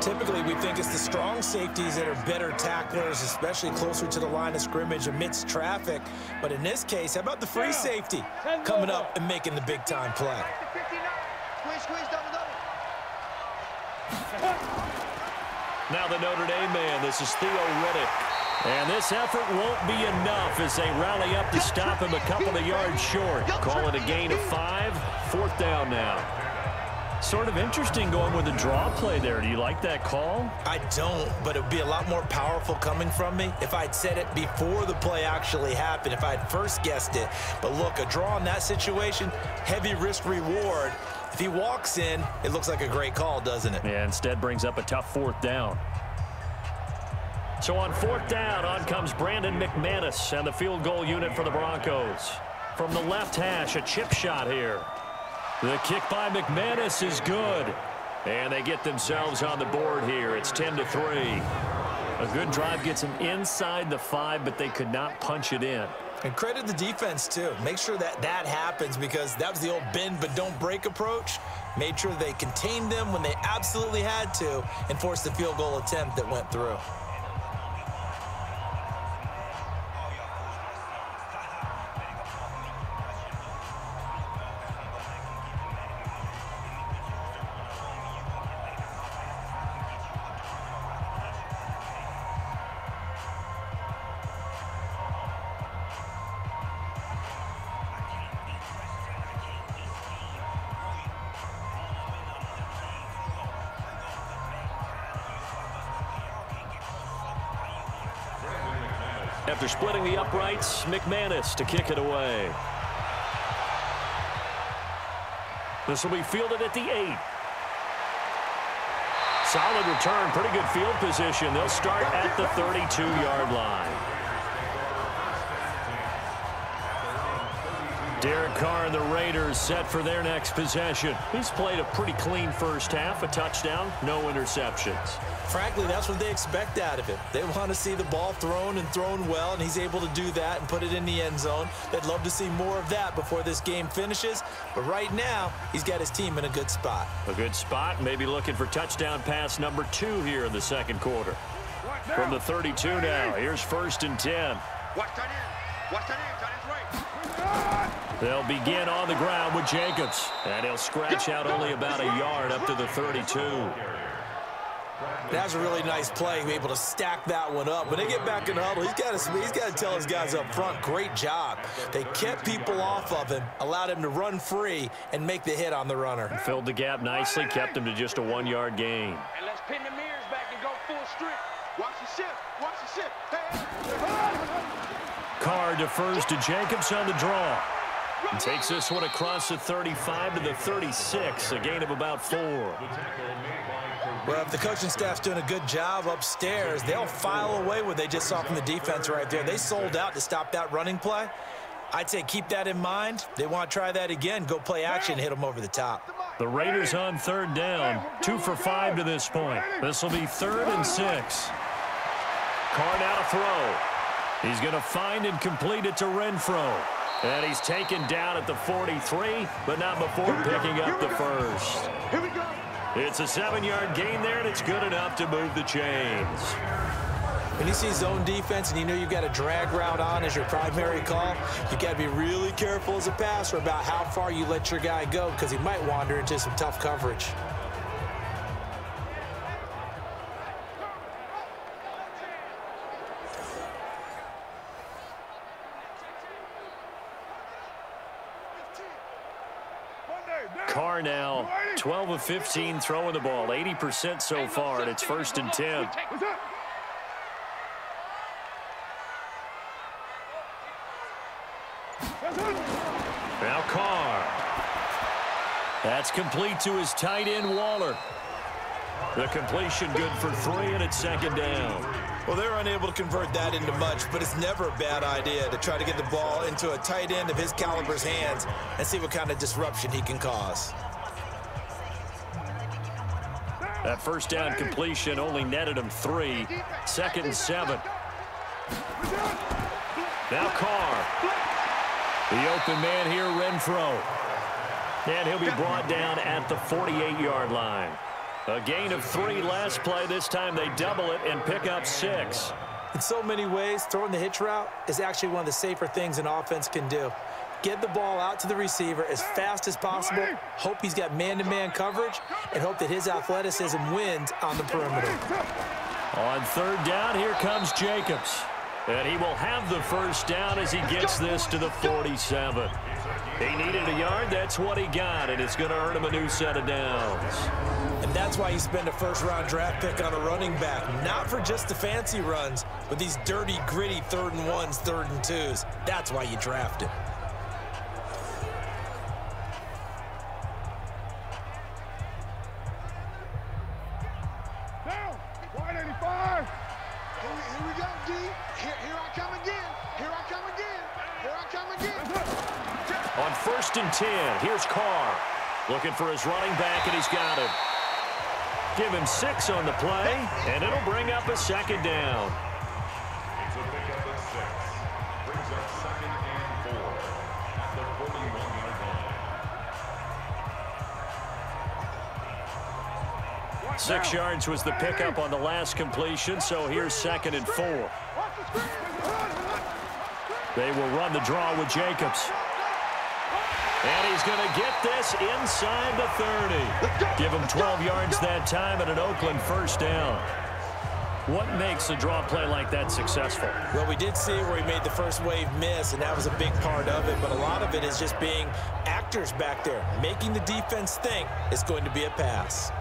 Typically, we think it's the strong safeties that are better tacklers, especially closer to the line of scrimmage amidst traffic. But in this case, how about the free safety coming up and making the big-time play? Now the Notre Dame man, this is Theo Riddick. And this effort won't be enough as they rally up to stop him a couple of yards short. Call it a gain of 5, 4th down now. Sort of interesting going with a draw play there. Do you like that call? I don't, but it would be a lot more powerful coming from me if I'd said it before the play actually happened, if I'd first guessed it. But look, a draw in that situation, heavy risk reward. If he walks in, it looks like a great call, doesn't it? Yeah, instead brings up a tough 4th down. So on 4th down, on comes Brandon McManus and the field goal unit for the Broncos. From the left hash, a chip shot here. The kick by McManus is good. And they get themselves on the board here. It's 10-3. A good drive gets them inside the 5, but they could not punch it in. And credit the defense, too. Make sure that happens because that was the old bend but don't break approach. Made sure they contained them when they absolutely had to and forced the field goal attempt that went through. After splitting the uprights, McManus to kick it away. This will be fielded at the 8. Solid return, pretty good field position. They'll start at the 32-yard line. Derek Carr and the Raiders set for their next possession. He's played a pretty clean first half, a touchdown, no interceptions. Frankly, that's what they expect out of him. They want to see the ball thrown and thrown well, and he's able to do that and put it in the end zone. They'd love to see more of that before this game finishes, but right now, he's got his team in a good spot. A good spot, maybe looking for touchdown pass number 2 here in the second quarter. From the 32 now, here's 1st and 10. Watch that in. Watch that in. That is right. They'll begin on the ground with Jacobs, and he'll scratch out only about a yard up to the 32. That was a really nice play, be able to stack that one up. When they get back in the huddle, he's got to tell his guys up front, great job. They kept people off of him, allowed him to run free and make the hit on the runner. Filled the gap nicely, kept him to just a 1-yard gain. And let's pin the mirrors back and go full strip. Watch the ship. Watch the ship. Carr defers to Jacobs on the draw. And takes this one across the 35 to the 36, a gain of about 4. Well, if the coaching staff's doing a good job upstairs, they'll file away what they just saw from the defense right there. They sold out to stop that running play. I'd say keep that in mind. They want to try that again, go play action, hit them over the top. The Raiders on 3rd down, 2 for 5 to this point. This will be 3rd and 6. Carr now to throw. He's going to find and complete it to Renfro. And he's taken down at the 43, but not before picking up the first. Here we go. It's a 7-yard gain there, and it's good enough to move the chains. When you see zone defense and you know you've got a drag route on as your primary call, you got to be really careful as a passer about how far you let your guy go because he might wander into some tough coverage. Carr now 12 of 15 throwing the ball, 80% so far, and it's 1st and 10. Now Carr. That's complete to his tight end, Waller. The completion good for 3, and it's second down. Well, they're unable to convert that into much, but it's never a bad idea to try to get the ball into a tight end of his caliber's hands and see what kind of disruption he can cause. That first down completion only netted him 3. 2nd and 7. Now Carr. The open man here, Renfro. And he'll be brought down at the 48-yard line. A gain of 3 last play. This time they double it and pick up 6. In so many ways, throwing the hitch route is actually one of the safer things an offense can do. Get the ball out to the receiver as fast as possible, hope he's got man-to-man coverage, and hope that his athleticism wins on the perimeter. On 3rd down, here comes Jacobs. And he will have the first down as he gets this to the 47. He needed a yard. That's what he got, and it's going to earn him a new set of downs. And that's why you spend a first-round draft pick on a running back, not for just the fancy runs, but these dirty, gritty 3rd and 1s, 3rd and 2s. That's why you draft him. Down. Wide 85. Here we go, D. Here I come again. Here I come again. Here I come again. On 1st and 10, here's Carr. Looking for his running back, and he's got him. Give him 6 on the play, and it'll bring up a 2nd down. It's a pickup of 6. Brings up 2nd and 4 at the 41-yard line. 6 yards was the pickup on the last completion, so here's 2nd and 4. They will run the draw with Jacobs. And he's going to get this inside the 30. Give him 12 yards that time and an Oakland first down. What makes a draw play like that successful? Well, we did see where he made the first wave miss, and that was a big part of it. But a lot of it is just being actors back there, making the defense think it's going to be a pass.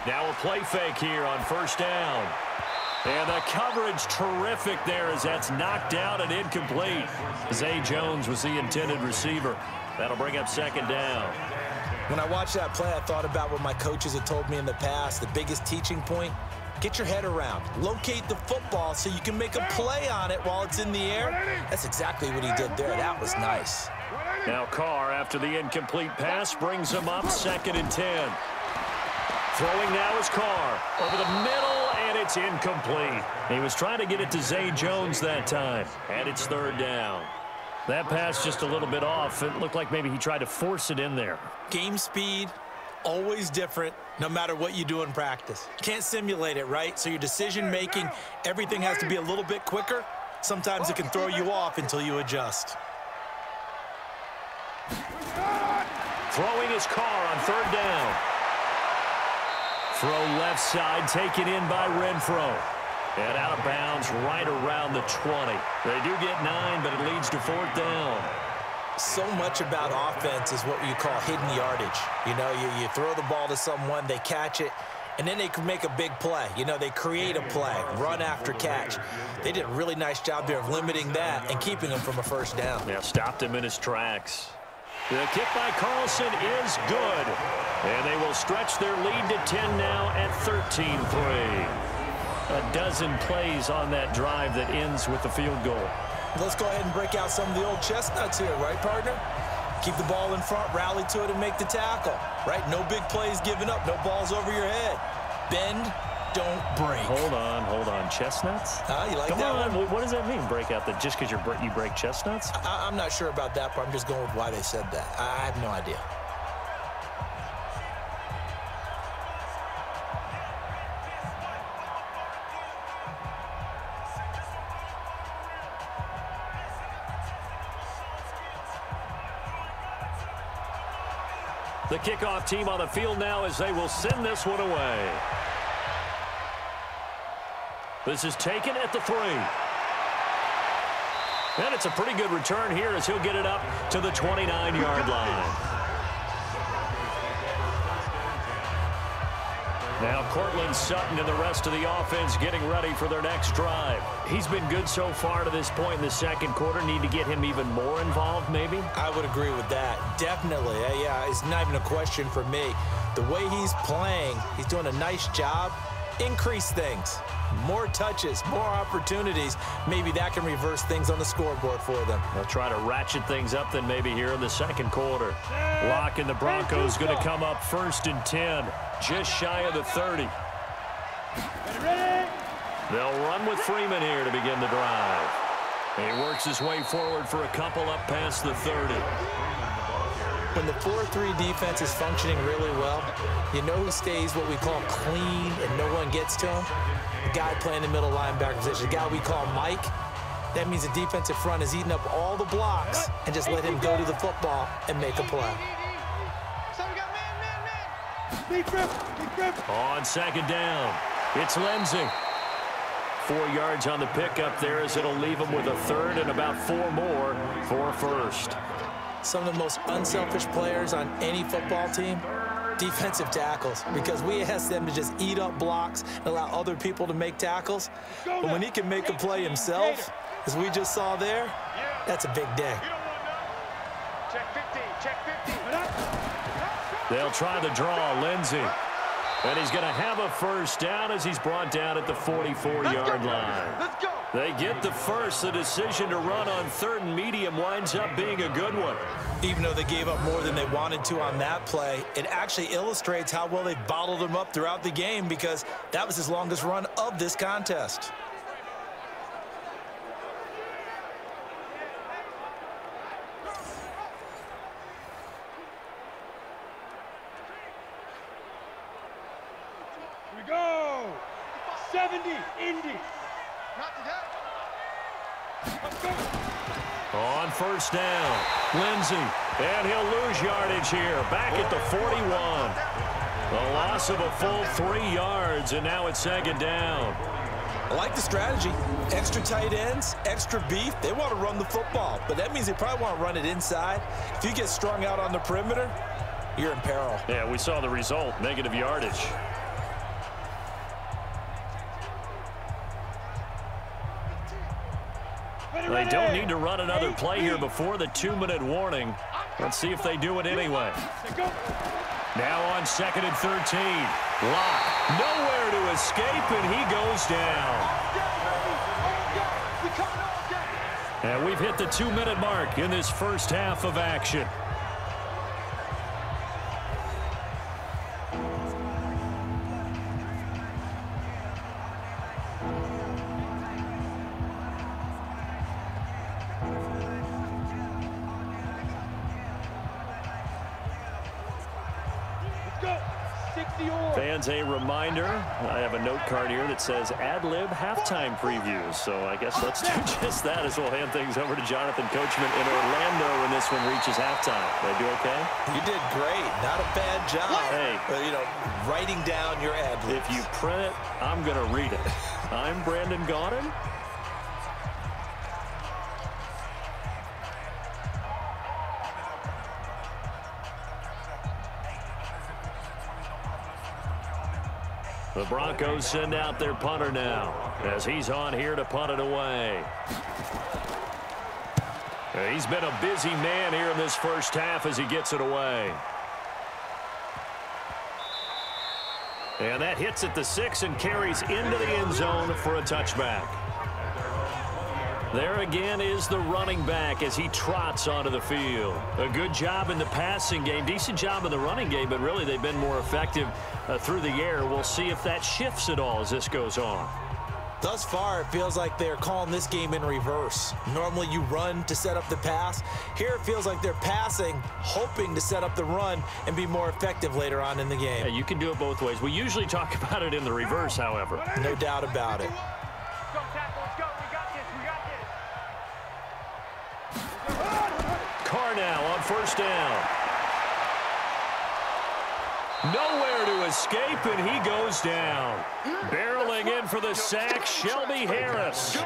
Now a play fake here on 1st down. And the coverage terrific there as that's knocked out and incomplete. Zay Jones was the intended receiver. That'll bring up 2nd down. When I watched that play, I thought about what my coaches had told me in the past. The biggest teaching point, get your head around. Locate the football so you can make a play on it while it's in the air. That's exactly what he did there. That was nice. Now Carr, after the incomplete pass, brings him up 2nd and 10. Throwing now is Carr over the middle, and it's incomplete. He was trying to get it to Zay Jones that time, and it's 3rd down. That pass just a little bit off. It looked like maybe he tried to force it in there. Game speed, always different, no matter what you do in practice. Can't simulate it, right? So your decision-making, everything has to be a little bit quicker. Sometimes it can throw you off until you adjust. Throwing his Carr on 3rd down. Throw left side, taken in by Renfro. And out of bounds right around the 20. They do get 9, but it leads to 4th down. So much about offense is what you call hidden yardage. You know, you throw the ball to someone, they catch it, and then they can make a big play. You know, they create a play, run after catch. They did a really nice job there of limiting that and keeping him from a 1st down. Yeah, stopped him in his tracks. The kick by Carlson is good. And they will stretch their lead to 10 now at 13-3. A dozen plays on that drive that ends with the field goal. Let's go ahead and break out some of the old chestnuts here, right, partner? Keep the ball in front, rally to it, and make the tackle, right? No big plays given up, no balls over your head. Bend, don't break. Hold on. Chestnuts? You like Come that on. one? What does that mean, break out? That just because you break chestnuts? I'm not sure about that part. I'm just going with why they said that. I have no idea. The kickoff team on the field now as they will send this one away. This is taken at the 3. And it's a pretty good return here as he'll get it up to the 29-yard line. Now Cortland Sutton and the rest of the offense getting ready for their next drive. He's been good so far to this point in the second quarter. Need to get him even more involved, maybe? I would agree with that. Definitely. Yeah, it's not even a question for me. The way he's playing, he's doing a nice job. Increase things. More touches, more opportunities. Maybe that can reverse things on the scoreboard for them. They'll try to ratchet things up then maybe here in the second quarter. Lock and the Broncos going to come up 1st and 10. Just shy of the 30. They'll run with Freeman here to begin the drive. He works his way forward for a couple up past the 30. When the 4-3 defense is functioning really well, you know who stays what we call clean and no one gets to him? The guy playing the middle linebacker position, the guy we call Mike. That means the defensive front is eating up all the blocks and just let him go to the football and make a play. On second down, it's Lindsey. 4 yards on the pickup there as it'll leave him with a 3rd and about 4 more for a 1st. Some of the most unselfish players on any football team, defensive tackles, because we ask them to just eat up blocks and allow other people to make tackles. But when he can make a play himself, as we just saw there, that's a big day. Check 15, check 15. They'll try the draw, Lindsey. And he's going to have a 1st down as he's brought down at the 44-yard line. Let's go. They get the 1st. The decision to run on 3rd and medium winds up being a good one. Even though they gave up more than they wanted to on that play, it actually illustrates how well they bottled them up throughout the game because that was his longest run of this contest. Here we go. 70, Indy. Not today. Let's go. On 1st down, Lindsey, and he'll lose yardage here, back at the 41. A loss of a full 3 yards, and now it's 2nd down. I like the strategy. Extra tight ends, extra beef. They want to run the football, but that means they probably want to run it inside. If you get strung out on the perimeter, you're in peril. Yeah, we saw the result, negative yardage. They don't need to run another play here before the 2-minute warning. Let's see if they do it anyway. Now on 2nd and 13. Lock, nowhere to escape, and he goes down. And we've hit the 2-minute mark in this first half of action. Fans, a reminder, I have a note card here that says ad-lib halftime previews. So I guess let's do just that as we'll hand things over to Jonathan Coachman in Orlando when this one reaches halftime. Did I do okay? You did great. Not a bad job. Hey. But, you know, writing down your ad-libs. If you print it, I'm going to read it. I'm Brandon Gaudin. The Broncos send out their punter now as he's on here to punt it away. He's been a busy man here in this first half as he gets it away. And that hits at the 6 and carries into the end zone for a touchback. There again is the running back as he trots onto the field. A good job in the passing game, decent job in the running game, but really they've been more effective through the air. We'll see if that shifts at all as this goes on. Thus far, it feels like they're calling this game in reverse. Normally you run to set up the pass. Here it feels like they're passing, hoping to set up the run and be more effective later on in the game. Yeah, you can do it both ways. We usually talk about it in the reverse, however. No doubt about it. Go, tackle, let's go. We got this, we got this. Carr now on 1st down. Nowhere to escape, and he goes down. Barreling in for the sack, Shelby Harris.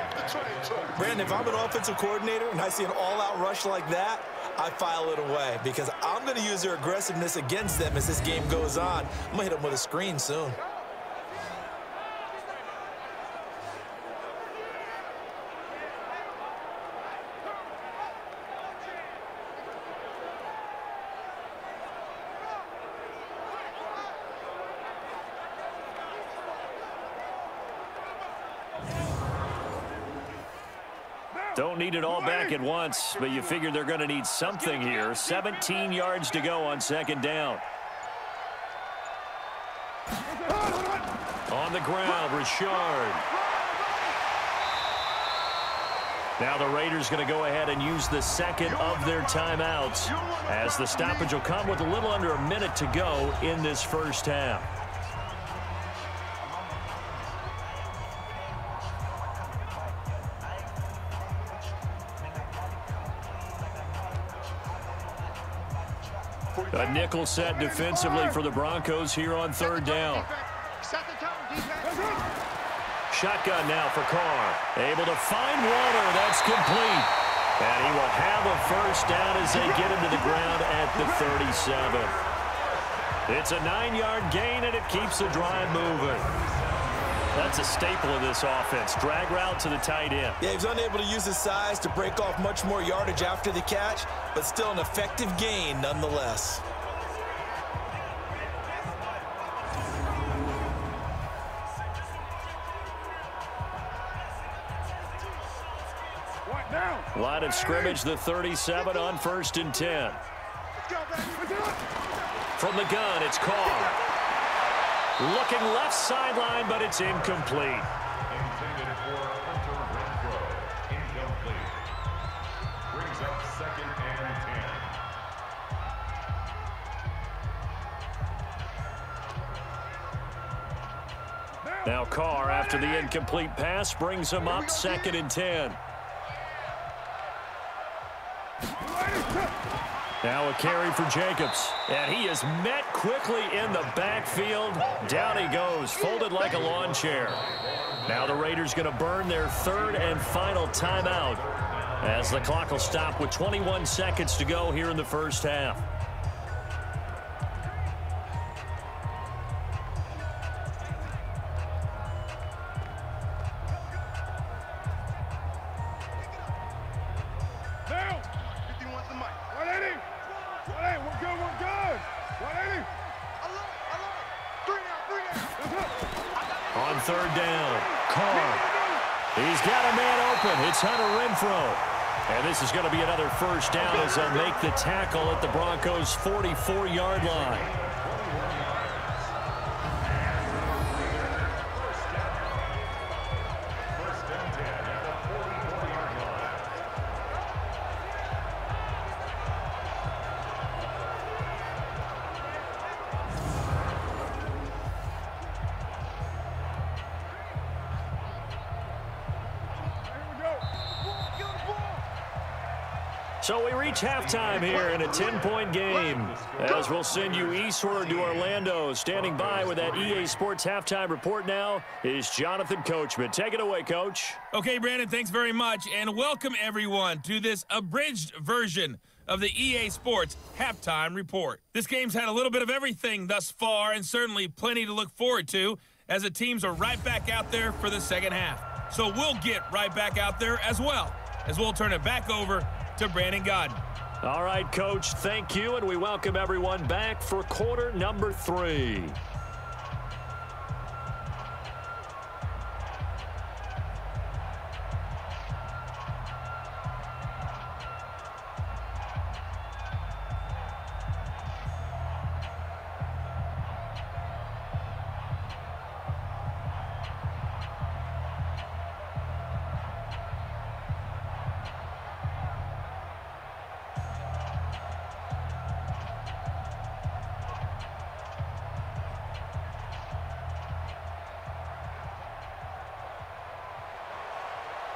Brandon, if I'm an offensive coordinator and I see an all-out rush like that, I file it away because I'm going to use their aggressiveness against them as this game goes on. I'm going to hit them with a screen soon. Don't need it all back at once, but you figure they're going to need something here. 17 yards to go on second down. On the ground, Richard. Now the Raiders going to go ahead and use the second of their timeouts as the stoppage will come with a little under a minute to go in this first half. A nickel set defensively for the Broncos here on third down. Shotgun now for Carr. Able to find Water. That's complete. And he will have a first down as they get him to the ground at the 37. It's a 9-yard gain, and it keeps the drive moving. That's a staple of this offense. Drag route to the tight end. Yeah, he was unable to use his size to break off much more yardage after the catch, but still an effective gain nonetheless. Line of scrimmage, the 37 on 1st and 10. From the gun, it's Carr. Looking left sideline, but it's incomplete. Intended for Hunter Renfrow. Incomplete. Brings up 2nd and 10. Now Carr, after the incomplete pass, brings him up 2nd and 10. Now a carry for Jacobs, and he is met quickly in the backfield. Down he goes, folded like a lawn chair. Now the Raiders going to burn their 3rd and final timeout as the clock will stop with 21 seconds to go here in the first half. On 3rd down, Carr. He's got a man open. It's Hunter Renfrow. And this is going to be another first down as they'll make the tackle at the Broncos' 44-yard line. So we reach halftime here in a 10-point game as we'll send you eastward to Orlando. Standing by with that EA Sports halftime report now is Jonathan Coachman. Take it away, Coach. Okay, Brandon, thanks very much, and welcome everyone to this abridged version of the EA Sports halftime report. This game's had a little bit of everything thus far and certainly plenty to look forward to as the teams are right back out there for the second half. So we'll get right back out there as well as we'll turn it back over to Brandon Godden. All right, Coach, thank you, and we welcome everyone back for quarter number 3.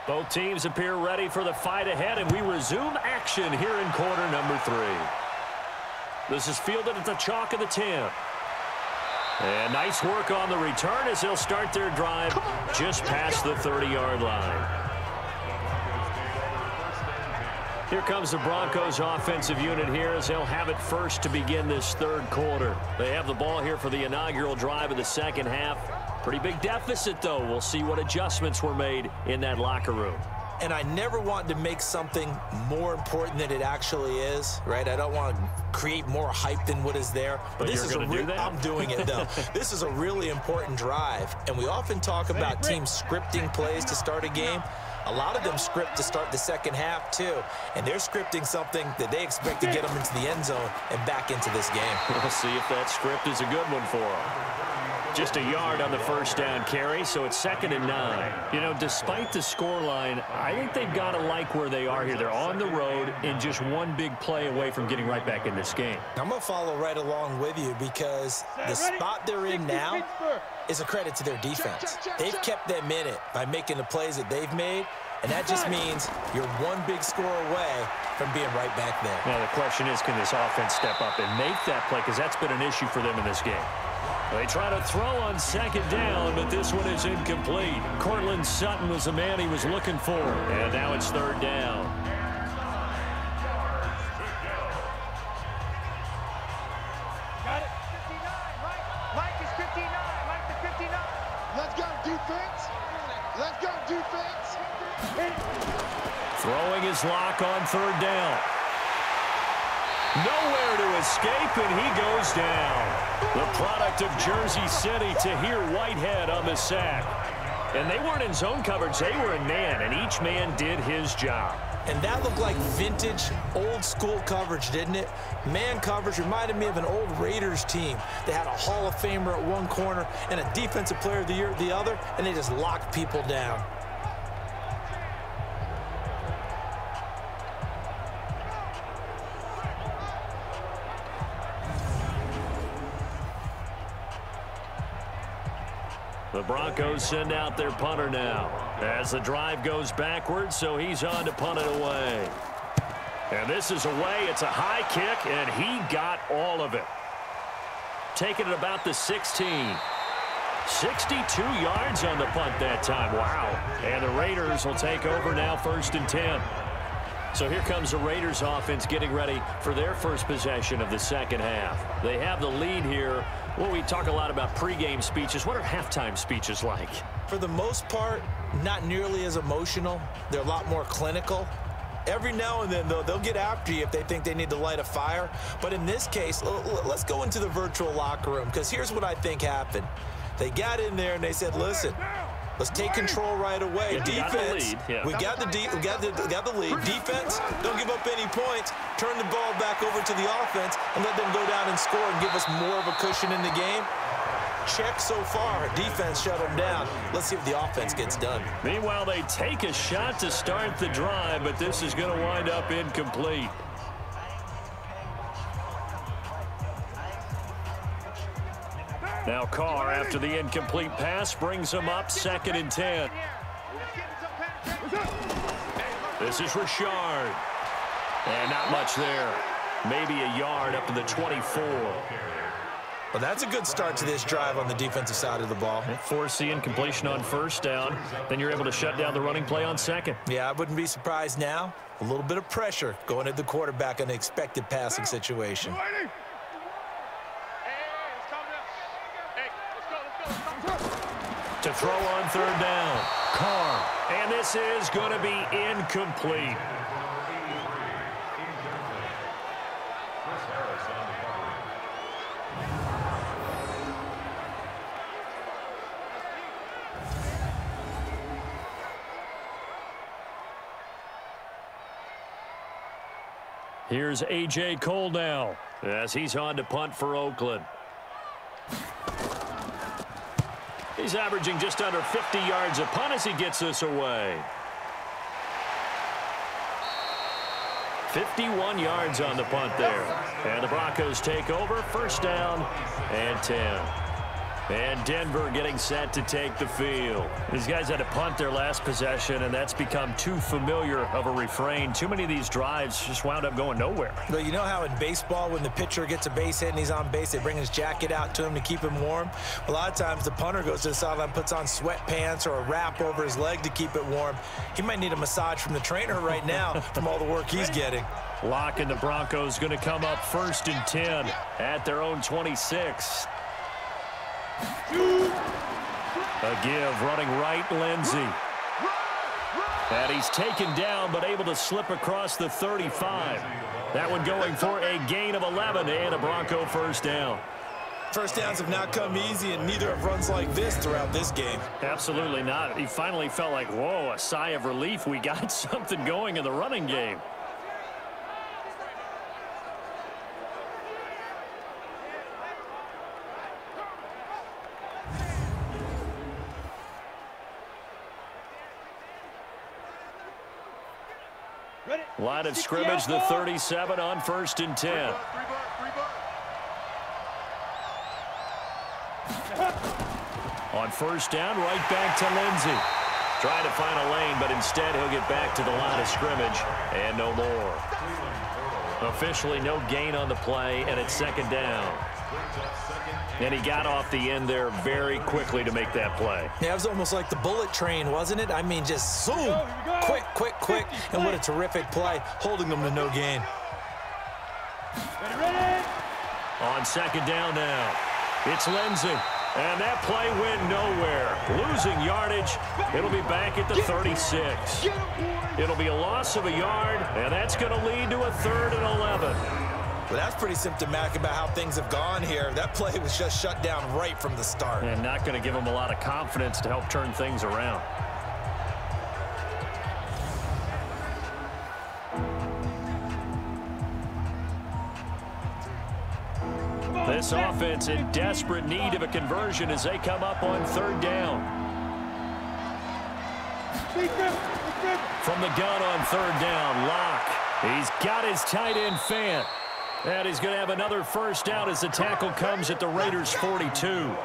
Both teams appear ready for the fight ahead, and we resume action here in quarter number 3. This is fielded at the chalk of the 10. And nice work on the return as they'll start their drive just past the 30-yard line. Here comes the Broncos offensive unit here as they'll have it first to begin this third quarter. They have the ball here for the inaugural drive of the second half. Pretty big deficit, though. We'll see what adjustments were made in that locker room. And I never want to make something more important than it actually is, right? I don't want to create more hype than what is there. But this you're is going to do that? I'm doing it, though. This is a really important drive. And we often talk about teams scripting plays to start a game. A lot of them script to start the second half, too. And they're scripting something that they expect to get them into the end zone and back into this game. We'll see if that script is a good one for them. Just a yard on the first down carry, so it's 2nd and 9. You know, despite the scoreline, I think they've got to like where they are here. They're on the road and just one big play away from getting right back in this game. I'm going to follow right along with you because the spot they're in now is a credit to their defense. They've kept them in it by making the plays that they've made, and that just means you're one big score away from being right back there. Now, the question is, can this offense step up and make that play? Because that's been an issue for them in this game. They try to throw on 2nd down, but this one is incomplete. Cortland Sutton was the man he was looking for, and now it's 3rd down. Got it. 59. Mike is 59. Mike the 59. Let's go, defense. Let's go, defense. Throwing his lock on 3rd down. Nowhere to escape, and he goes down. The product of Jersey City, Tahir Whitehead on the sack. And they weren't in zone coverage. They were in man, and each man did his job. And that looked like vintage, old-school coverage, didn't it? Man coverage reminded me of an old Raiders team. They had a Hall of Famer at one corner and a Defensive Player of the Year at the other, and they just locked people down. The Broncos send out their punter now as the drive goes backwards, so he's on to punt it away. And this is away. It's a high kick, and he got all of it. Taking it about the 16. 62 yards on the punt that time. Wow. And the Raiders will take over now 1st and 10. So here comes the Raiders offense getting ready for their first possession of the second half. They have the lead here. Well, we talk a lot about pregame speeches. What are halftime speeches like? For the most part, not nearly as emotional. They're a lot more clinical. Every now and then, though, they'll get after you if they think they need to light a fire. But in this case, let's go into the virtual locker room, because here's what I think happened. They got in there and they said, listen, let's take control right away. Yeah, Defense, we got the lead. Defense, don't give up any points. Turn the ball back over to the offense and let them go down and score and give us more of a cushion in the game. Check so far. Defense shut them down. Let's see if the offense gets done. Meanwhile, they take a shot to start the drive, but this is going to wind up incomplete. Now Carr, after the incomplete pass, brings him up 2nd and 10. This is Richard. And not much there. Maybe a yard up to the 24. Well, that's a good start to this drive on the defensive side of the ball. Force the incompletion on 1st down. Then you're able to shut down the running play on 2nd. Yeah, I wouldn't be surprised now. A little bit of pressure going at the quarterback in an expected passing situation. To throw on 3rd down. Carr. And this is going to be incomplete. Here's A.J. Cole now as he's on to punt for Oakland. He's averaging just under 50 yards a punt as he gets this away. 51 yards on the punt there. And the Broncos take over 1st down and 10. And Denver getting set to take the field. These guys had to punt their last possession, and that's become too familiar of a refrain. Too many of these drives just wound up going nowhere. But you know how in baseball, when the pitcher gets a base hit and he's on base, they bring his jacket out to him to keep him warm? A lot of times the punter goes to the sideline, puts on sweatpants or a wrap over his leg to keep it warm. He might need a massage from the trainer right now from all the work he's getting. Locke and the Broncos going to come up 1st and 10 at their own 26. A give, running right, Lindsey. And he's taken down, but able to slip across the 35. That one going for a gain of 11 and a Bronco first down. First downs have not come easy, and neither have runs like this throughout this game. Absolutely not. He finally felt like, whoa, a sigh of relief. We got something going in the running game. Line of scrimmage, the 37 on 1st and 10. On 1st down, right back to Lindsey. Trying to find a lane, but instead he'll get back to the line of scrimmage and no more. Officially no gain on the play, and it's 2nd down. And he got off the end there very quickly to make that play. Yeah, it was almost like the bullet train, wasn't it? I mean, just zoom, quick, quick, quick. And what a terrific play, holding them to no gain. On 2nd down now, it's Lindsey. And that play went nowhere. Losing yardage. It'll be back at the 36. It'll be a loss of a yard, and that's going to lead to a 3rd and 11. Well, that's pretty symptomatic about how things have gone here. That play was just shut down right from the start. And not going to give them a lot of confidence to help turn things around. This offense in desperate need of a conversion as they come up on 3rd down. From the gun on 3rd down, Locke. He's got his tight end Fant. And he's going to have another first down as the tackle comes at the Raiders' 42.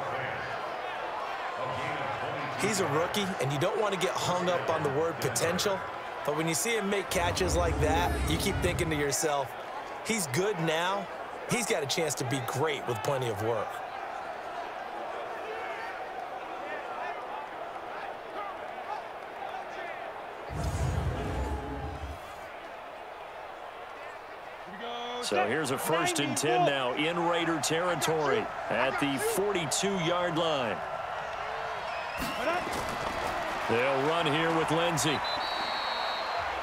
He's a rookie, and you don't want to get hung up on the word potential. But when you see him make catches like that, you keep thinking to yourself, he's good now. He's got a chance to be great with plenty of work. So here's a 1st and 10 now in Raider territory at the 42-yard line. They'll run here with Lindsey.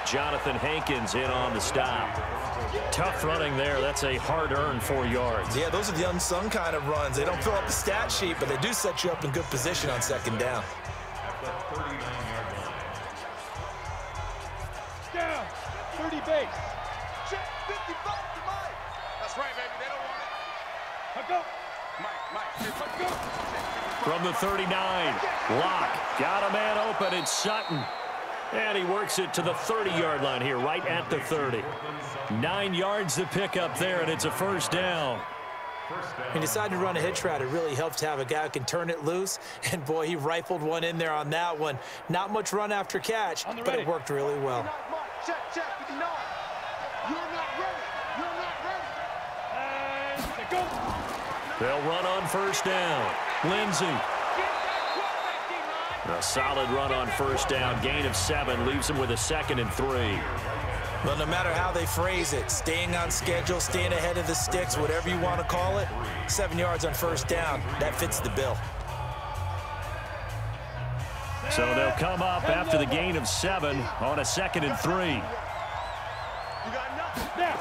Jonathan Hankins in on the stop. Tough running there. That's a hard-earned 4 yards. Yeah, those are the unsung kind of runs. They don't fill up the stat sheet, but they do set you up in good position on 2nd down. Down, 30 base. Check, 55 to Mike. That's right, baby. They don't want it. Let's go. Mike, let's go. From the 39, Locke got a man open. It's Sutton. And he works it to the 30-yard line here, right at the 30. 9 yards to pick up there, and it's a first down. He decided to run a hitch route. It really helps to have a guy who can turn it loose. And, boy, he rifled one in there on that one. Not much run after catch, but it worked really well. Check, 59. You're not ready. You're not ready. And go. They'll run on first down. Lindsey. A solid run on first down. Gain of 7 leaves him with a 2nd and 3. Well, no matter how they phrase it, staying on schedule, staying ahead of the sticks, whatever you want to call it, 7 yards on first down, that fits the bill. So they'll come up after the gain of 7 on a 2nd and 3. You got nothing now.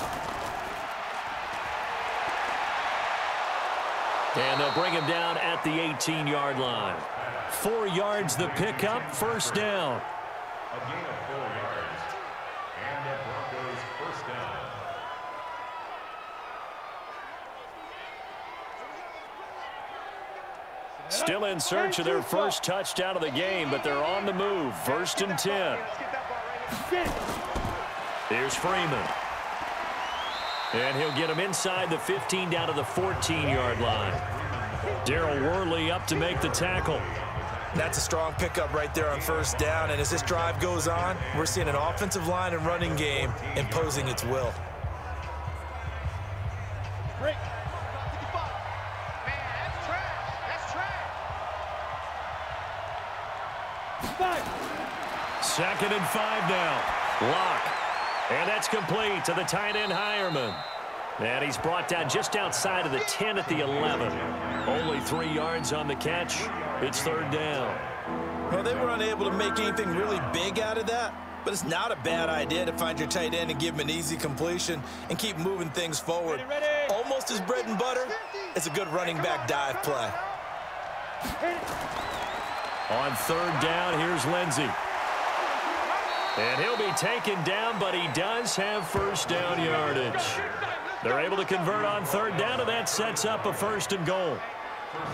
And they'll bring him down at the 18-yard line. 4 yards the pickup, first down. A gain of 4 yards. And the Broncos first down. Still in search of their first touchdown of the game, but they're on the move. 1st and 10. Here's Freeman. And he'll get him inside the 15 down to the 14-yard line. Darryl Worley up to make the tackle. That's a strong pickup right there on first down, and as this drive goes on, we're seeing an offensive line and running game imposing its will. Break. 55. Man, that's trash. That's trash. 5. 2nd and 5 now. Lock. And that's complete to the tight end Hireman. And he's brought down just outside of the 10 at the 11. Only 3 yards on the catch. It's 3rd down. Well, they were unable to make anything really big out of that, but it's not a bad idea to find your tight end and give him an easy completion and keep moving things forward. Almost his bread and butter. It's a good running back dive play. On 3rd down, here's Lindsey. And he'll be taken down, but he does have 1st down yardage. They're able to convert on 3rd down, and that sets up a 1st and goal.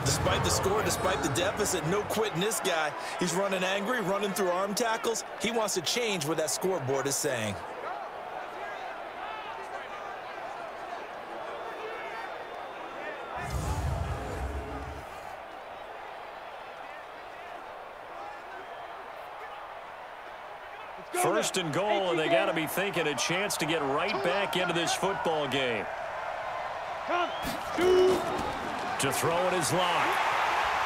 Despite the score, despite the deficit, no quitting this guy. He's running angry, running through arm tackles. He wants to change what that scoreboard is saying. First and goal, and they got to be thinking a chance to get right back into this football game. To throw it is Lock.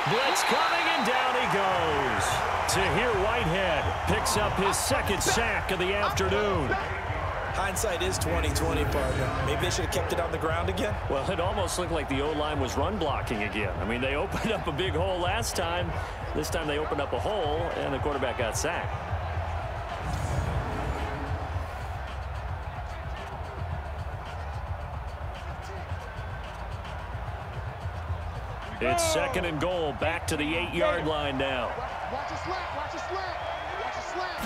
Blitz coming, and down he goes. Tahir Whitehead picks up his 2nd sack of the afternoon. Hindsight is 20/20, partner. Maybe they should have kept it on the ground again. Well, it almost looked like the O-line was run blocking again. I mean, they opened up a big hole last time. This time they opened up a hole, and the quarterback got sacked. It's 2nd and goal, back to the 8-yard line now. Watch a slant, watch a slant, watch a slant.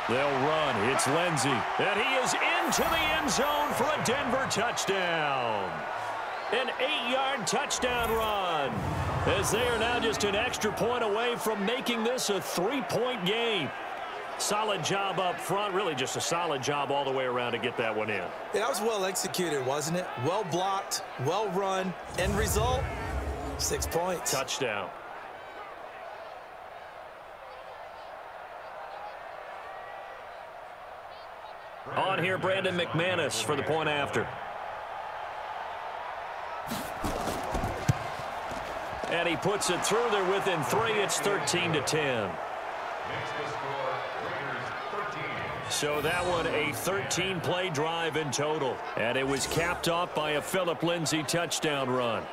They'll run. It's Lindsey, and he is into the end zone for a Denver touchdown. An 8-yard touchdown run, as they are now just an extra point away from making this a 3-point game. Solid job up front, really just a solid job all the way around to get that one in. Yeah, that was well executed, wasn't it? Well blocked, well run. End result, 6 points. Touchdown. On here, Brandon McManus for the point after. And he puts it through. They're within 3. It's 13-10. So that one a 13-play drive in total. And it was capped off by a Phillip Lindsay touchdown run.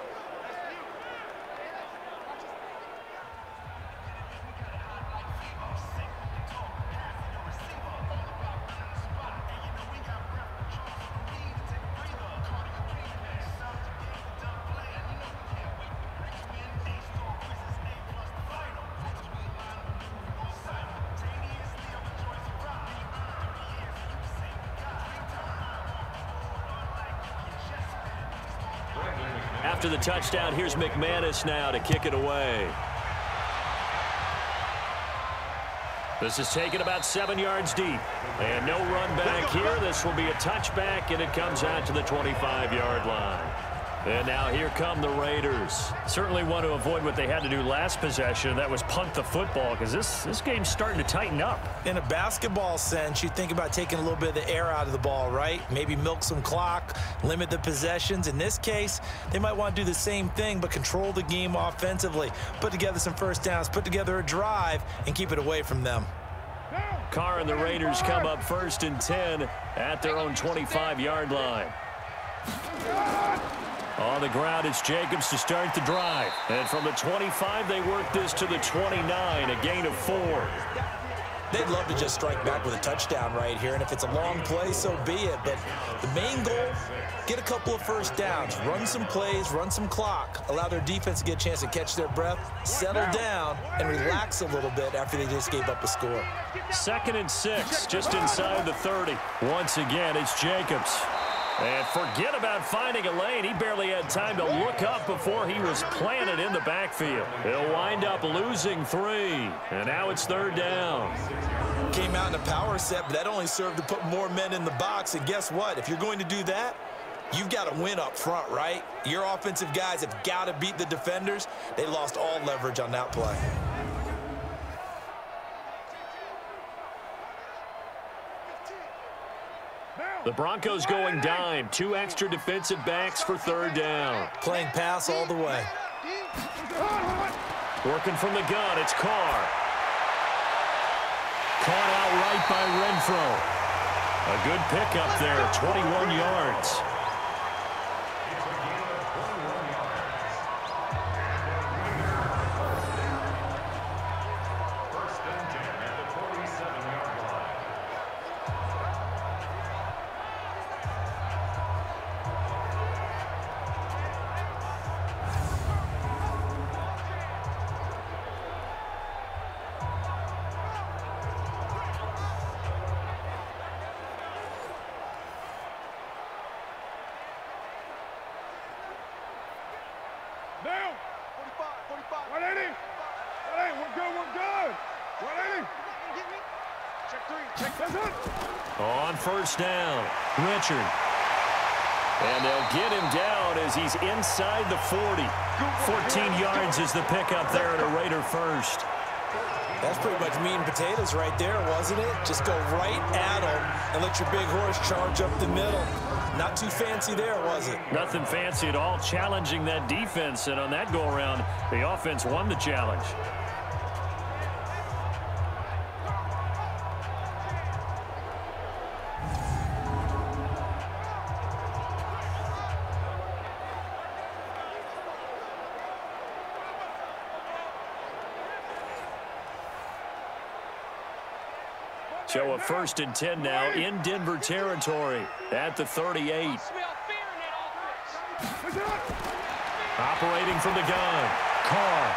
After the touchdown, here's McManus now to kick it away. This is taken about 7 yards deep. And no run back here. This will be a touchback, and it comes out to the 25-yard line. And now here come the Raiders. Certainly want to avoid what they had to do last possession. That was punt the football, because this game's starting to tighten up. In a basketball sense, you think about taking a little bit of the air out of the ball, right? Maybe milk some clock, limit the possessions. In this case, they might want to do the same thing, but control the game offensively. Put together some first downs, put together a drive, and keep it away from them. Carr and the Raiders come up 1st and 10 at their own 25-yard line. On the ground, it's Jacobs to start the drive. And from the 25, they work this to the 29, a gain of 4. They'd love to just strike back with a touchdown right here, and if it's a long play, so be it. But the main goal, get a couple of first downs, run some plays, run some clock, allow their defense to get a chance to catch their breath, settle down, and relax a little bit after they just gave up a score. 2nd and 6, just inside the 30. Once again, it's Jacobs. And forget about finding a lane. He barely had time to look up before he was planted in the backfield. He'll wind up losing 3. And now it's 3rd down. Came out in a power set, but that only served to put more men in the box. And guess what? If you're going to do that, you've got to win up front, right? Your offensive guys have got to beat the defenders. They lost all leverage on that play. The Broncos going dime. 2 extra defensive backs for 3rd down. Playing pass all the way. Working from the gun, it's Carr. Caught out right by Renfro. A good pickup there, 21 yards. Down. 45. 180. 180. We're good. 180. Check 3. Check this one. On 1st down, Richard. And they'll get him down as he's inside the 40. 14 yards is the pickup there at a Raider first. That's pretty much meat and potatoes right there, wasn't it? Just go right at him and let your big horse charge up the middle. Not too fancy there, was it? Nothing fancy at all, challenging that defense. And on that go-around, the offense won the challenge. So a 1st and 10 now in Denver territory at the 38. Operating from the gun, Carr.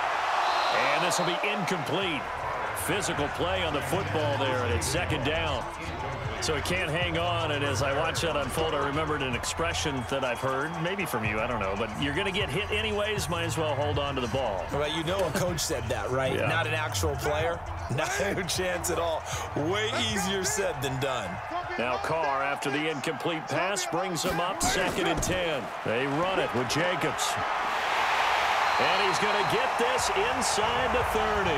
And this will be incomplete. Physical play on the football there, and it's 2nd down. So he can't hang on, and as I watch that unfold, I remembered an expression that I've heard, maybe from you, I don't know, but you're going to get hit anyways, might as well hold on to the ball. Well, you know a coach said that, right? Yeah. Not an actual player. No chance at all. Way easier said than done. Now Carr, after the incomplete pass, brings him up 2nd and 10. They run it with Jacobs. And he's going to get this inside the 30.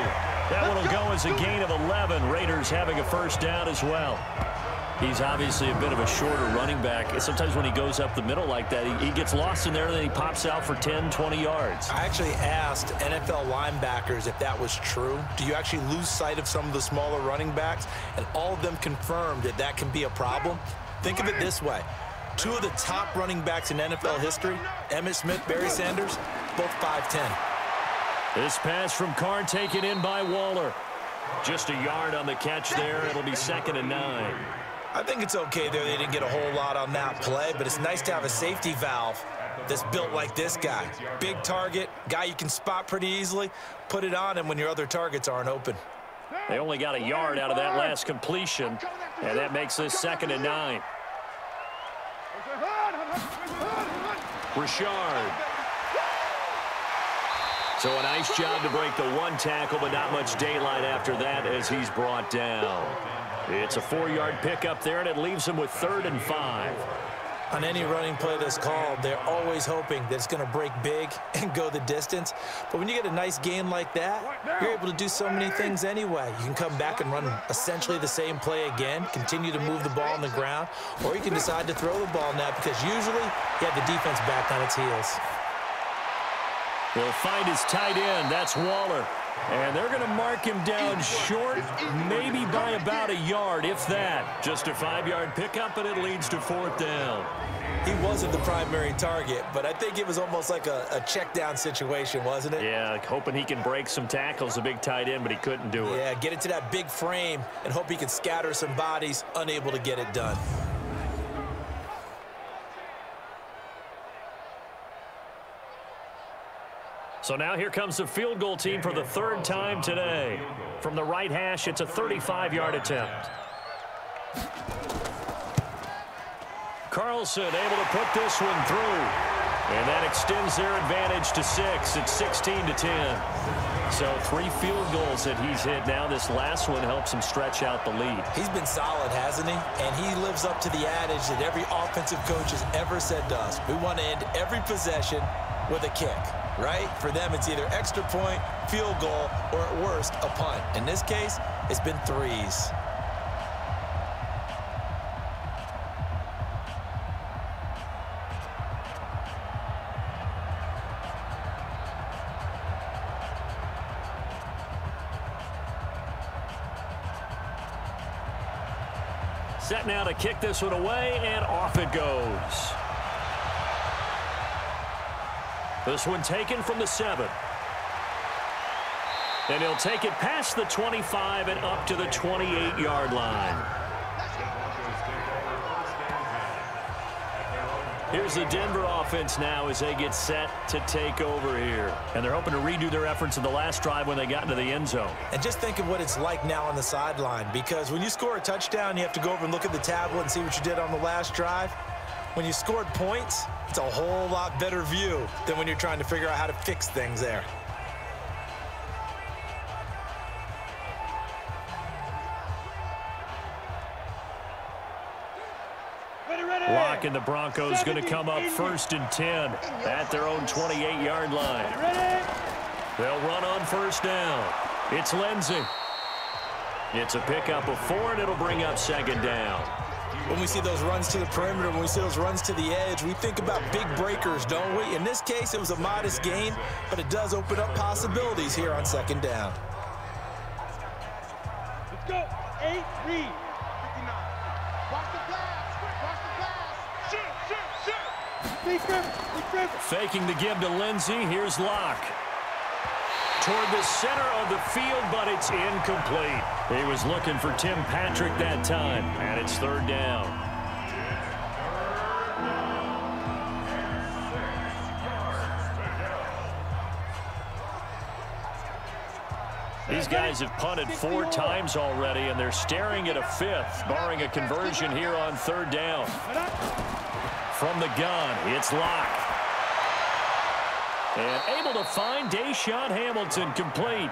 That one will go as a gain of 11. Raiders having a 1st down as well. He's obviously a bit of a shorter running back. Sometimes when he goes up the middle like that, he gets lost in there, and then he pops out for 10, 20 yards. I actually asked NFL linebackers if that was true. Do you actually lose sight of some of the smaller running backs? And all of them confirmed that that can be a problem. Think of it this way. 2 of the top running backs in NFL history, Emmitt Smith, Barry Sanders, both 5'10". This pass from Carr taken in by Waller. Just a yard on the catch there. It'll be 2nd and 9. I think it's okay there. They didn't get a whole lot on that play, but it's nice to have a safety valve that's built like this guy. Big target, guy you can spot pretty easily. Put it on him when your other targets aren't open. They only got a yard out of that last completion, and that makes this 2nd and 9. Richard. So a nice job to break the 1 tackle, but not much daylight after that as he's brought down. It's a 4-yard pickup there, and it leaves him with 3rd and 5. On any running play that's called, they're always hoping that it's going to break big and go the distance. But when you get a nice gain like that, you're able to do so many things anyway. You can come back and run essentially the same play again, continue to move the ball on the ground, or you can decide to throw the ball now because usually you have the defense back on its heels. He'll find his tight end. That's Waller. And they're going to mark him down short, maybe by about a yard, if that. Just a 5-yard pickup, and it leads to 4th down. He wasn't the primary target, but I think it was almost like a check down situation, wasn't it? Yeah, hoping he can break some tackles, a big tight end, but he couldn't do it. Yeah, get into that big frame and hope he can scatter some bodies, unable to get it done. So now here comes the field goal team for the 3rd time today. From the right hash, it's a 35-yard attempt. Carlson able to put this one through. And that extends their advantage to 6. It's 16-10. So 3 field goals that he's hit now. This last one helps him stretch out the lead. He's been solid, hasn't he? And he lives up to the adage that every offensive coach has ever said to us. We want to end every possession with a kick, right? For them, it's either extra point, field goal, or at worst, a punt. In this case, it's been 3s. Set now to kick this one away, and off it goes. This one taken from the 7. And he'll take it past the 25 and up to the 28-yard line. Here's the Denver offense now as they get set to take over here. And they're hoping to redo their efforts in the last drive when they got into the end zone. And just think of what it's like now on the sideline, because when you score a touchdown, you have to go over and look at the tablet and see what you did on the last drive. When you scored points, it's a whole lot better view than when you're trying to figure out how to fix things there. Lock and the Broncos going to come up 1st and 10 at their own 28-yard line. They'll run on 1st down. It's Lindsey. It's a pickup of 4, and it'll bring up 2nd down. When we see those runs to the perimeter, when we see those runs to the edge, we think about big breakers, don't we? In this case, it was a modest gain, but it does open up possibilities here on 2nd down. Let's go. 8, read. 59. Watch the pass. Watch the pass. Shoot. Be grip. Faking the give to Lindsey. Here's Locke. Toward the center of the field, but it's incomplete. He was looking for Tim Patrick that time, and it's 3rd down. These guys have punted 4 times already, and they're staring at a 5th, barring a conversion here on 3rd down. From the gun, it's Locke. And able to find Deshaun Hamilton complete.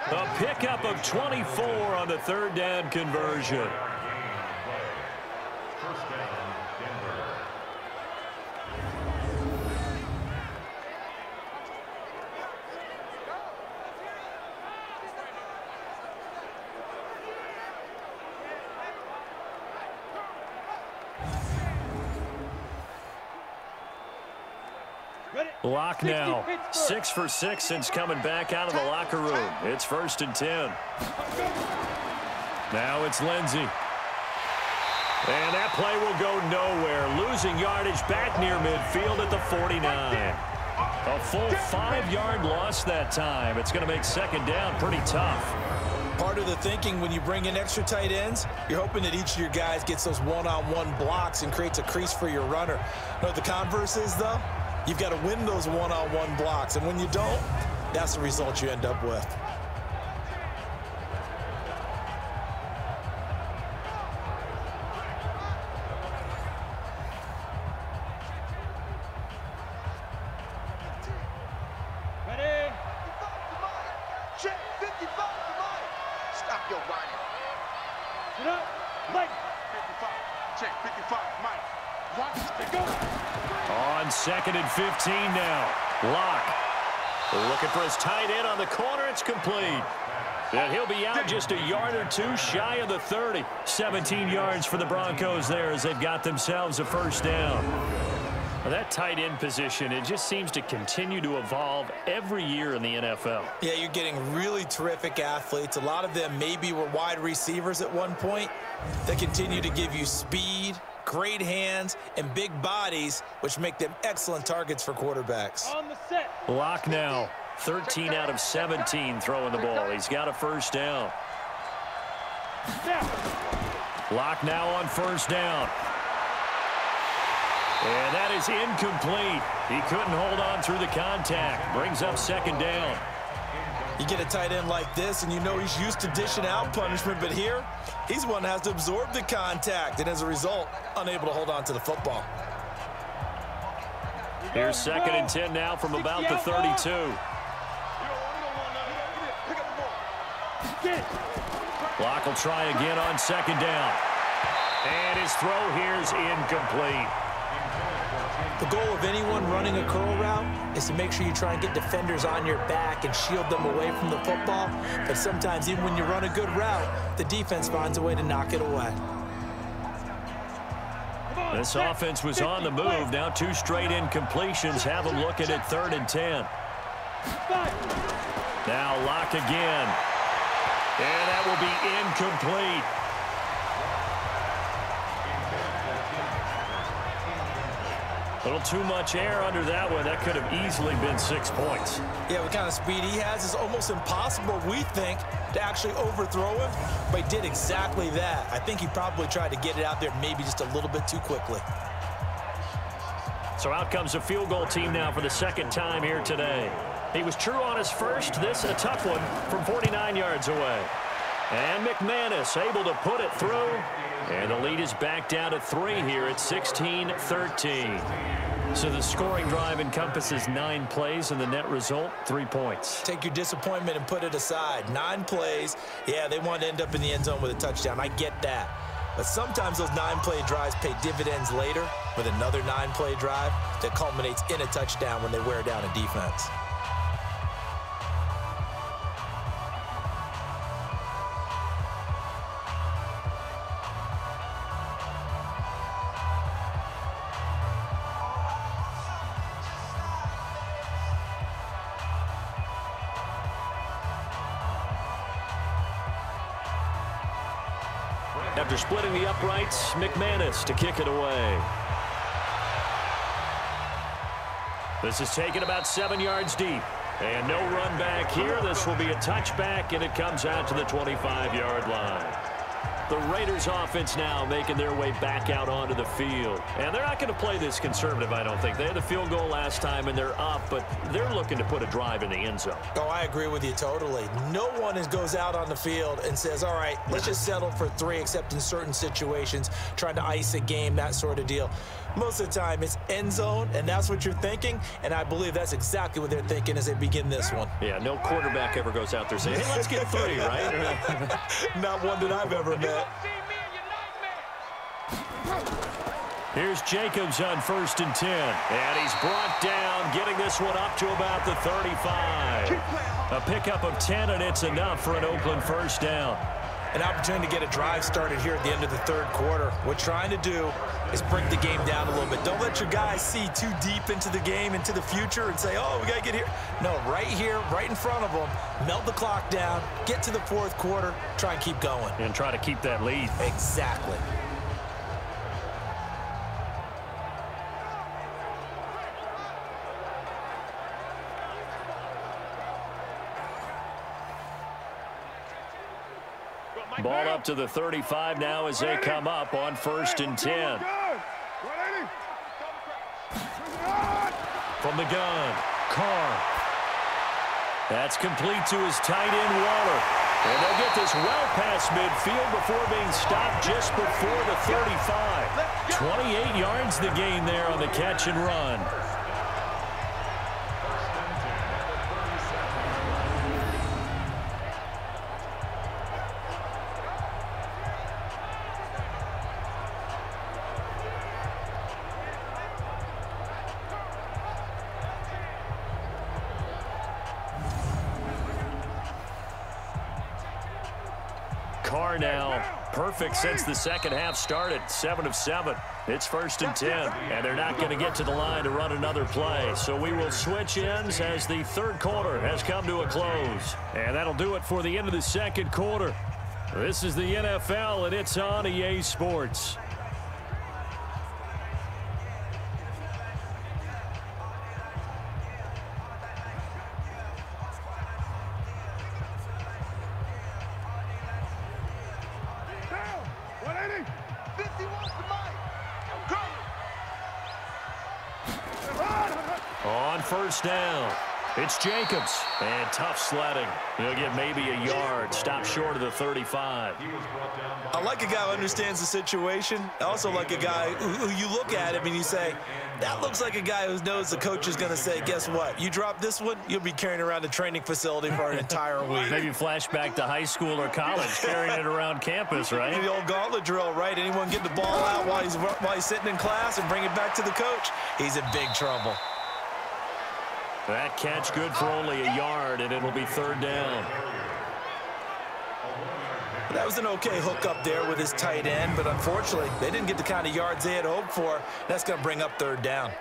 A pickup of 24 on the 3rd down conversion. Locke now 6 for 6 since coming back out of the locker room. It's 1st and 10. Now it's Lindsey. And that play will go nowhere. Losing yardage back near midfield at the 49. A full 5-yard loss that time. It's going to make 2nd down pretty tough. Part of the thinking when you bring in extra tight ends, you're hoping that each of your guys gets those one-on-one blocks and creates a crease for your runner. You know what the converse is, though? You've got to win those one-on-one blocks, and when you don't, that's the result you end up with. Ready? 55 to Mike. Stop your running. Get up. Mike. 55. Check. 55. Mike. Watch. They go. On 2nd and 15 now. Locke looking for his tight end on the corner. It's complete. And he'll be out just a yard or 2 shy of the 30. 17 yards for the Broncos there as they've got themselves a 1st down. Well, that tight end position, it just seems to continue to evolve every year in the NFL. Yeah, you're getting really terrific athletes. A lot of them maybe were wide receivers at one point. They continue to give you speed, great hands, and big bodies, which make them excellent targets for quarterbacks. On the set. Locke now, 13 out of 17 throwing the ball. He's got a 1st down. Locke now on 1st down. And that is incomplete. He couldn't hold on through the contact. Brings up 2nd down. You get a tight end like this, and you know he's used to dishing out punishment, but here, he's the one that has to absorb the contact, and as a result, unable to hold on to the football. Here's 2nd and 10 now from about the 32. Block will try again on second down. And his throw here is incomplete. The goal of anyone running a curl route is to make sure you try and get defenders on your back and shield them away from the football. But sometimes, even when you run a good route, the defense finds a way to knock it away. This offense was on the move. Now 2 straight incompletions have them looking at 3rd and 10. Now lock again. And that will be incomplete. A little too much air under that one. That could have easily been 6 points. Yeah, what kind of speed he has is almost impossible, we think, to actually overthrow him. But he did exactly that. I think he probably tried to get it out there maybe just a little bit too quickly. So out comes a field goal team now for the 2nd time here today. He was true on his first. This a tough one from 49 yards away. And McManus able to put it through. And the lead is back down to 3 here at 16-13. So the scoring drive encompasses 9 plays, and the net result, 3 points. Take your disappointment and put it aside. 9 plays. Yeah, they want to end up in the end zone with a touchdown. I get that. But sometimes those 9-play drives pay dividends later with another 9-play drive that culminates in a touchdown when they wear down a defense. After splitting the uprights, McManus to kick it away. This is taken about 7 yards deep. And no run back here. This will be a touchback, and it comes out to the 25-yard line. The Raiders offense now making their way back out onto the field. And they're not going to play this conservative, I don't think. They had the field goal last time, and they're up, but they're looking to put a drive in the end zone. Oh, I agree with you totally. No one goes out on the field and says, all right, let's just settle for 3, except in certain situations, trying to ice a game, that sort of deal. Most of the time, it's end zone, and that's what you're thinking, and I believe that's exactly what they're thinking as they begin this one. Yeah, no quarterback ever goes out there saying, hey, let's get 3, right? Not one that I've ever met. Here's Jacobs on 1st and 10. And he's brought down, getting this one up to about the 35. A pickup of 10, and it's enough for an Oakland first down. An opportunity to get a drive started here at the end of the 3rd quarter. What we're trying to do is break the game down a little bit. Don't let your guys see too deep into the game, into the future, and say, oh, we got to get here. No, right here, right in front of them, melt the clock down, get to the 4th quarter, try and keep going. And try to keep that lead. Exactly. Ball up to the 35 now as they come up on 1st and 10. From the gun, Carr. That's complete to his tight end, Waller. And they'll get this well past midfield before being stopped just before the 35. 28 yards the gain there on the catch and run. Carr now perfect since the 2nd half started. 7 of 7. It's 1st and 10. And they're not going to get to the line to run another play. So we will switch ends as the 3rd quarter has come to a close. And that'll do it for the end of the 2nd quarter. This is the NFL, and it's on EA Sports. On 1st down. It's Jacobs, and tough sledding. He'll get maybe a yard, stop short of the 35. I like a guy who understands the situation. I also like a guy who you look at him and you say, that looks like a guy who knows the coach is going to say, guess what? You drop this one, you'll be carrying around the training facility for an entire week. Maybe flashback to high school or college, carrying it around campus, right? The old gauntlet drill, right? Anyone get the ball out while he's sitting in class and bring it back to the coach? He's in big trouble. That catch good for only a yard, and it'll be 3rd down. That was an okay hook up there with his tight end, but unfortunately, they didn't get the kind of yards they had hoped for. That's going to bring up 3rd down.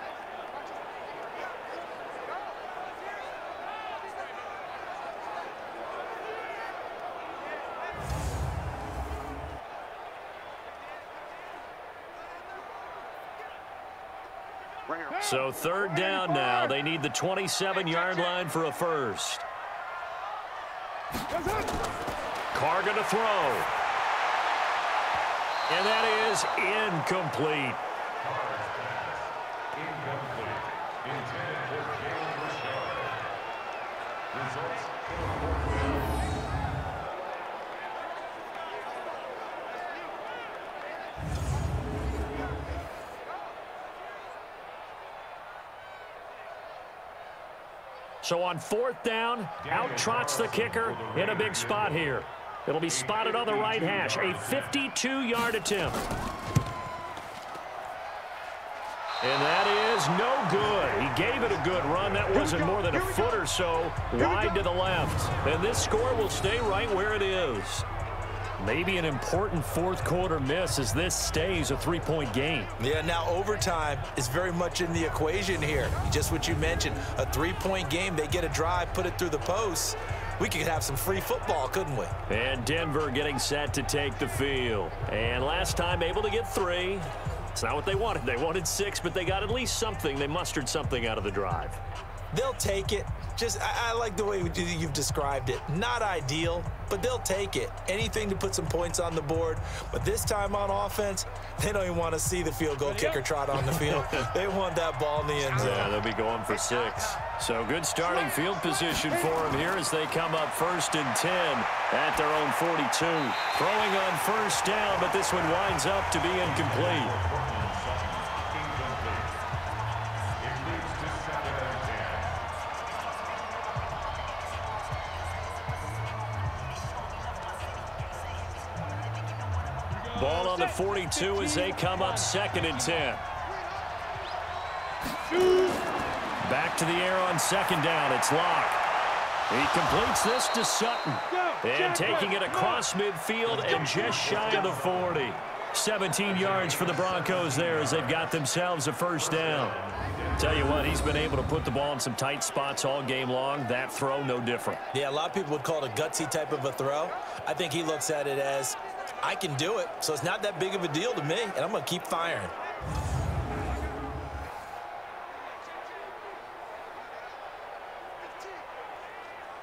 So 3rd down now. They need the 27-yard line for a first. Carr going to throw. And that is incomplete. Intended for Jalen Richard. Results So on 4th down, out trots the kicker in a big spot here. It'll be spotted on the right hash, a 52-yard attempt. And that is no good. He gave it a good run. That wasn't more than a foot or so wide to the left. And this score will stay right where it is. Maybe an important 4th quarter miss as this stays a 3-point game. Yeah, now overtime is very much in the equation here. Just what you mentioned, a 3-point game. They get a drive, put it through the posts. We could have some free football, couldn't we? And Denver getting set to take the field. And last time able to get 3. It's not what they wanted. They wanted 6, but they got at least something. They mustered something out of the drive. They'll take it. I like the way you've described it. Not ideal, but they'll take it. Anything to put some points on the board. But this time on offense, they don't even want to see the field goal kicker trot on the field. They want that ball in the end zone. Yeah, they'll be going for 6. So good starting field position for them here as they come up 1st and 10 at their own 42. Throwing on 1st down, but this one winds up to be incomplete. Ball on the 42 as they come up 2nd and 10. Back to the air on 2nd down. It's Locke. He completes this to Sutton. And taking it across midfield and just shy of the 40. 17 yards for the Broncos there as they've got themselves a 1st down. Tell you what, he's been able to put the ball in some tight spots all game long. That throw, no different. Yeah, a lot of people would call it a gutsy type of a throw. I think he looks at it as, I can do it, so it's not that big of a deal to me, and I'm going to keep firing.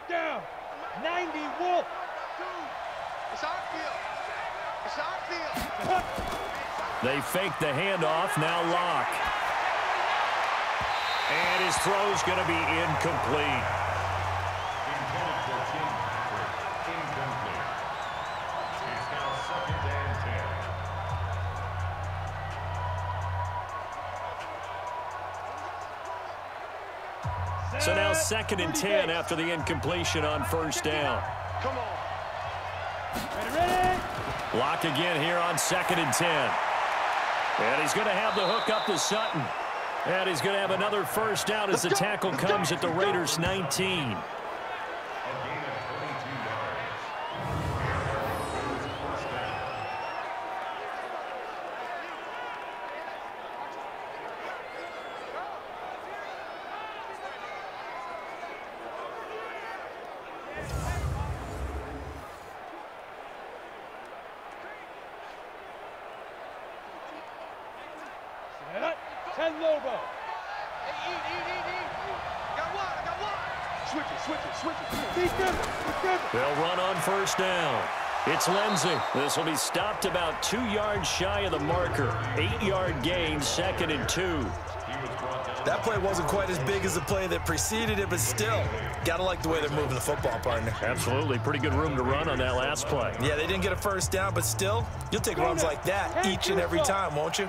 Down. 90, Wolf. It's our field. It's our field. They fake the handoff. Now Locke. And his throw's going to be incomplete. intended for Tim Patrick. Incomplete. It's now 2nd and 10. So now 2nd and 10 after the incompletion on 1st down. Come on. Ready? Locke again here on 2nd and 10. And he's going to have the hook up to Sutton. And he's going to have another 1st down as the tackle comes at the Raiders' 19. Lobo. Hey, eat. Got one. Switch it. They'll run on 1st down. It's Lindsey. This will be stopped about 2 yards shy of the marker. 8-yard gain, 2nd and 2. He was brought down That play wasn't quite as big as the play that preceded it, but still, got to like the way they're moving the football, partner. Absolutely. Pretty good room to run on that last play. Yeah, they didn't get a first down, but still, you'll take runs like that each and every time, won't you?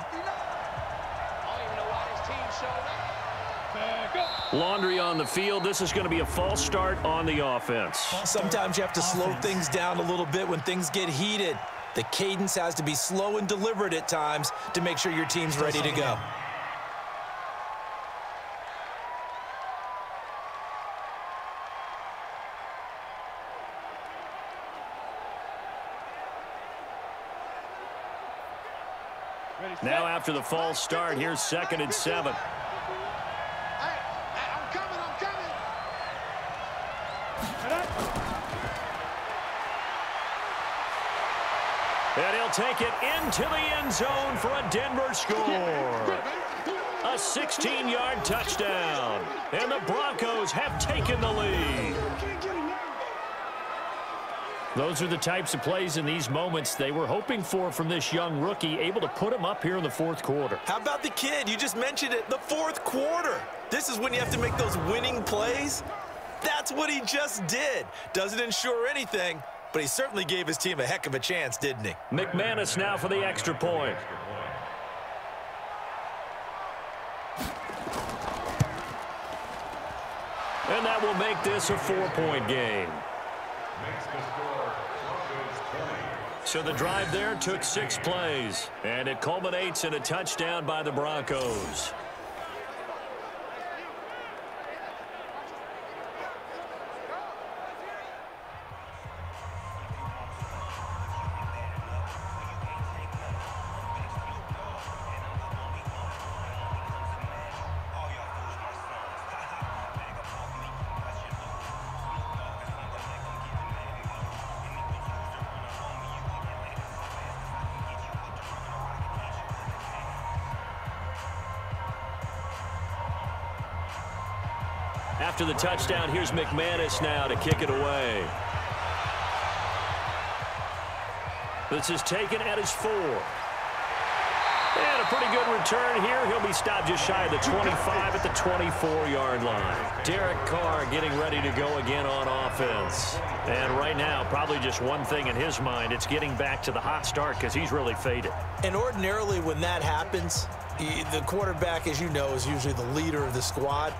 Laundry on the field. This is going to be a false start on the offense. Sometimes you have to slow things down a little bit when things get heated. The cadence has to be slow and deliberate at times to make sure your team's ready to go. Now after the false start, here's 2nd and 7. And he'll take it into the end zone for a Denver score. A 16-yard touchdown. And the Broncos have taken the lead. Those are the types of plays in these moments they were hoping for from this young rookie, able to put him up here in the 4th quarter. How about the kid? You just mentioned it, the 4th quarter. This is when you have to make those winning plays. That's what he just did. Doesn't ensure anything, but he certainly gave his team a heck of a chance, didn't he? McManus now for the extra point. And that will make this a 4-point game. So the drive there took 6 plays, and it culminates in a touchdown by the Broncos. After the touchdown, here's McManus now to kick it away. This is taken at his 4. And a pretty good return here. He'll be stopped just shy of the 25 at the 24-yard line. Derek Carr getting ready to go again on offense. And right now, probably just one thing in his mind. It's getting back to the hot start because he's really faded. And ordinarily when that happens, the quarterback, as you know, is usually the leader of the squad.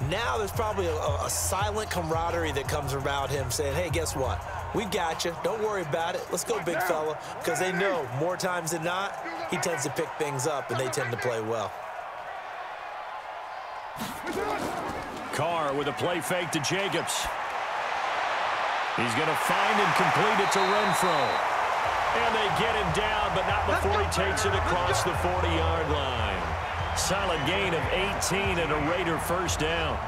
Now there's probably a silent camaraderie that comes around him saying, hey, guess what? We got you. Don't worry about it. Let's go, big fella. Because they know more times than not, he tends to pick things up, and they tend to play well. Carr with a play fake to Jacobs. He's going to find and complete it to Renfro. And they get him down, but not before he takes it across the 40-yard line. Solid gain of 18 and a Raider first down.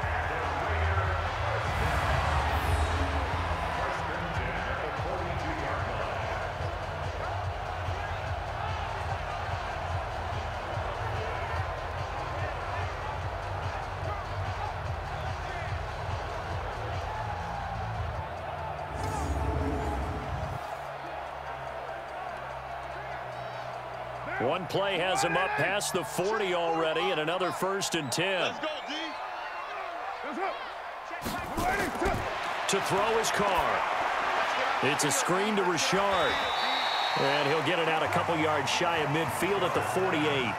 One play has him up past the 40 already, and another 1st and 10. Let's go, D. To throw his Carr. It's a screen to Richard. And he'll get it out a couple yards shy of midfield at the 48.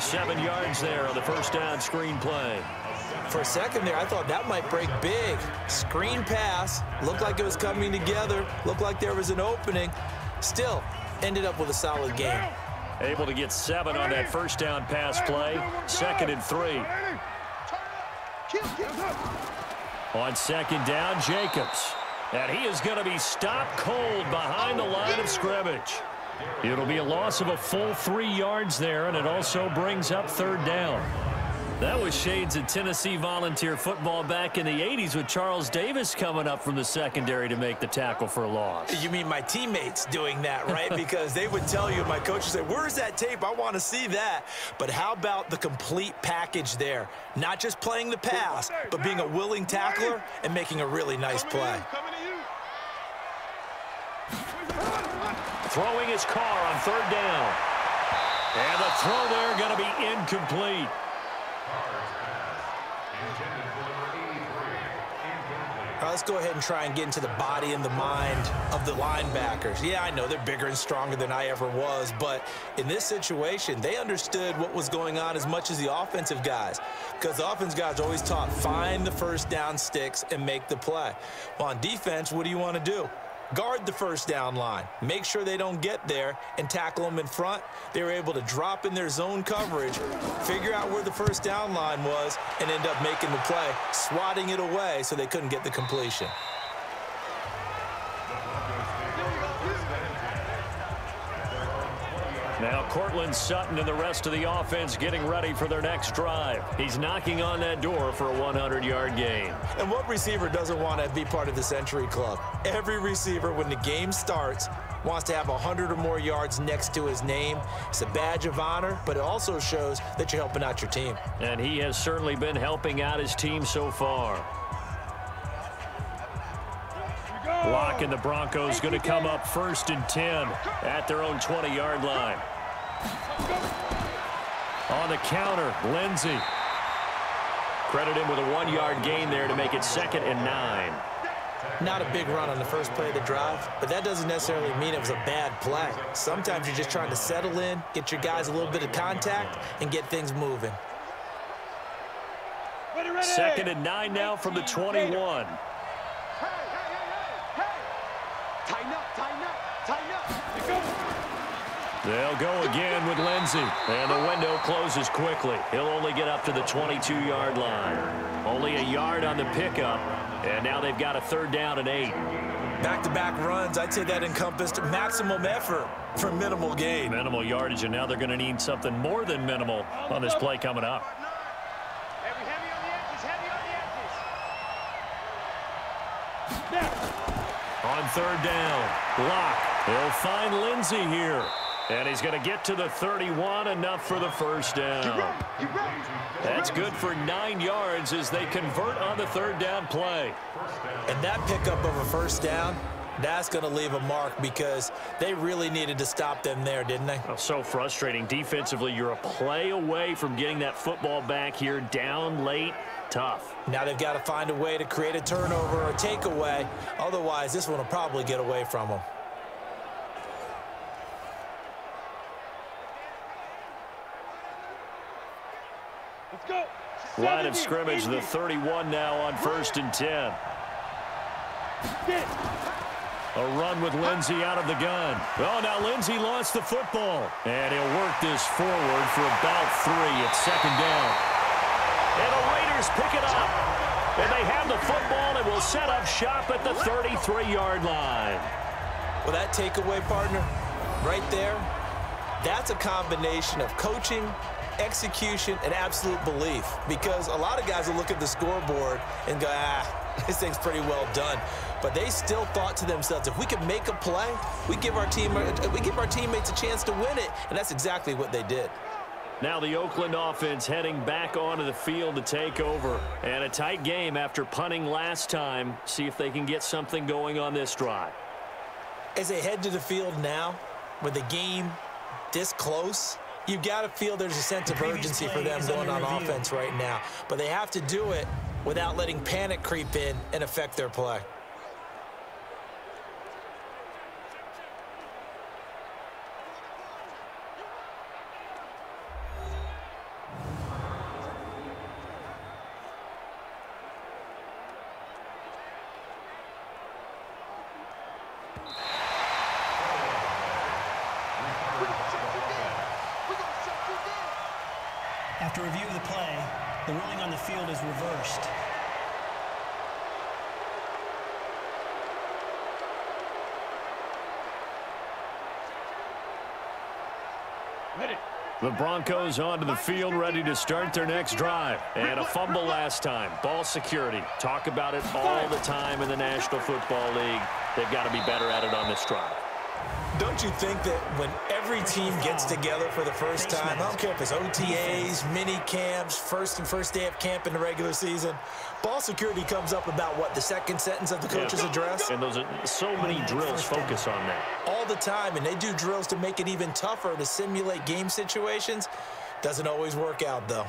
7 yards there on the first down screen play. For a second there, I thought that might break big. Screen pass. Looked like it was coming together. Looked like there was an opening. Still, ended up with a solid game. Able to get 7 on that first down pass play. 2nd and 3. On 2nd down, Jacobs. And he is going to be stopped cold behind the line of scrimmage. It'll be a loss of a full 3 yards there, and it also brings up 3rd down. That was shades of Tennessee Volunteer football back in the 80s with Charles Davis coming up from the secondary to make the tackle for a loss. You mean my teammates doing that, right? Because they would tell you, my coach would say, where's that tape? I want to see that. But how about the complete package there? Not just playing the pass, but being a willing tackler and making a really nice play. Throwing his Carr on 3rd down. And the throw there going to be incomplete. All right, let's go ahead and try and get into the body and the mind of the linebackers. Yeah, I know they're bigger and stronger than I ever was, but in this situation, they understood what was going on as much as the offensive guys, because the offensive guys are always taught, find the first down sticks and make the play. Well, on defense, what do you want to do? Guard the first down line. Make sure they don't get there and tackle them in front. They were able to drop in their zone coverage, figure out where the first down line was, and end up making the play, swatting it away so they couldn't get the completion. Now Cortland Sutton and the rest of the offense getting ready for their next drive. He's knocking on that door for a 100-yard gain. And what receiver doesn't want to be part of the Century Club? Every receiver, when the game starts, wants to have 100 or more yards next to his name. It's a badge of honor, but it also shows that you're helping out your team. And he has certainly been helping out his team so far. Lock and the Broncos going to come up 1st and 10 at their own 20-yard line. On the counter, Lindsey. Credit him with a 1-yard gain there to make it 2nd and 9. Not a big run on the first play of the drive, but that doesn't necessarily mean it was a bad play. Sometimes you're just trying to settle in, get your guys a little bit of contact, and get things moving. 2nd and 9 now from the 21. They'll go again with Lindsey, and the window closes quickly. He'll only get up to the 22-yard line. Only a yard on the pickup, and now they've got a 3rd down and 8. Back-to-back runs, I'd say that encompassed maximum effort for minimal gain. Minimal yardage, and now they're going to need something more than minimal on this play coming up. Heavy on the edges, On 3rd down, Block. He'll find Lindsey here. And he's going to get to the 31, enough for the 1st down. That's good for 9 yards as they convert on the 3rd down play. And that pickup of a 1st down, that's going to leave a mark because they really needed to stop them there, didn't they? Oh, so frustrating. Defensively, you're a play away from getting that football back here, down late. Tough. Now they've got to find a way to create a turnover or takeaway. Otherwise, this one will probably get away from them. Line of scrimmage, the 31 now on 1st and 10. A run with Lindsey out of the gun. Oh, now Lindsey lost the football. And he'll work this forward for about 3 at 2nd down. And the Raiders pick it up. And they have the football and will set up shop at the 33-yard line. Well, that takeaway, partner, right there, that's a combination of coaching, execution, and absolute belief, because a lot of guys will look at the scoreboard and go, this thing's pretty well done. But they still thought to themselves, if we could make a play, we give our teammates a chance to win it, and that's exactly what they did. Now the Oakland offense heading back onto the field to take over. And a tight game after punting last time. See if they can get something going on this drive. As they head to the field now, with the game this close, you've got to feel there's a sense of urgency for them going on offense right now. But they have to do it without letting panic creep in and affect their play. After review of the play, the ruling on the field is reversed. The Broncos onto the field, ready to start their next drive. And a fumble last time. Ball security. Talk about it all the time in the National Football League. They've got to be better at it on this drive. Don't you think that when every team gets together for the first time, I don't care if it's OTAs, mini camps, first day of camp in the regular season, ball security comes up about what, the second sentence of the coach's address? And those are so many drills focus on that. All the time, and they do drills to make it even tougher to simulate game situations. Doesn't always work out, though.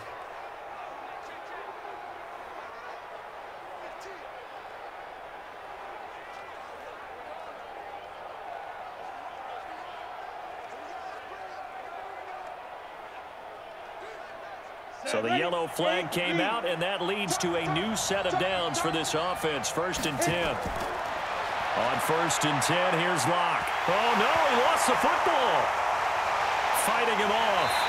So the yellow flag came out, and that leads to a new set of downs for this offense. 1st and 10. On 1st and 10, here's Locke. Oh, no, he lost the football. Fighting him off.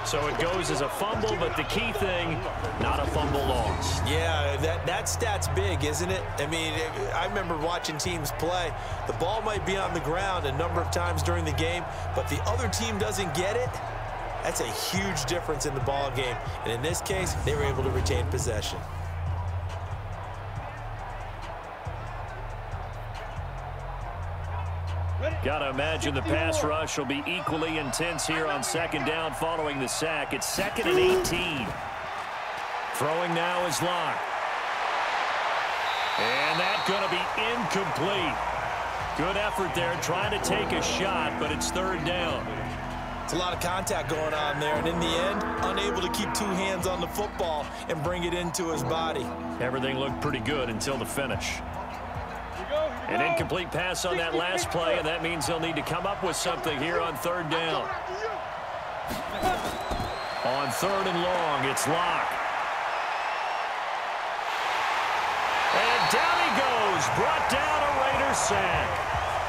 So it goes as a fumble, but the key thing, not a fumble loss. Yeah, that stat's big, isn't it? I mean, I remember watching teams play. The ball might be on the ground a number of times during the game, but the other team doesn't get it. That's a huge difference in the ball game. And in this case, they were able to retain possession. Got to imagine the pass rush will be equally intense here on 2nd down following the sack. It's 2nd and 18. Throwing now is Locke. And that's going to be incomplete. Good effort there trying to take a shot, but it's 3rd down. It's a lot of contact going on there, and in the end, unable to keep 2 hands on the football and bring it into his body. Everything looked pretty good until the finish. An incomplete pass on that last play, and that means he'll need to come up with something here on 3rd down. On 3rd and long, it's Locke. And down he goes, brought down a Raider sack.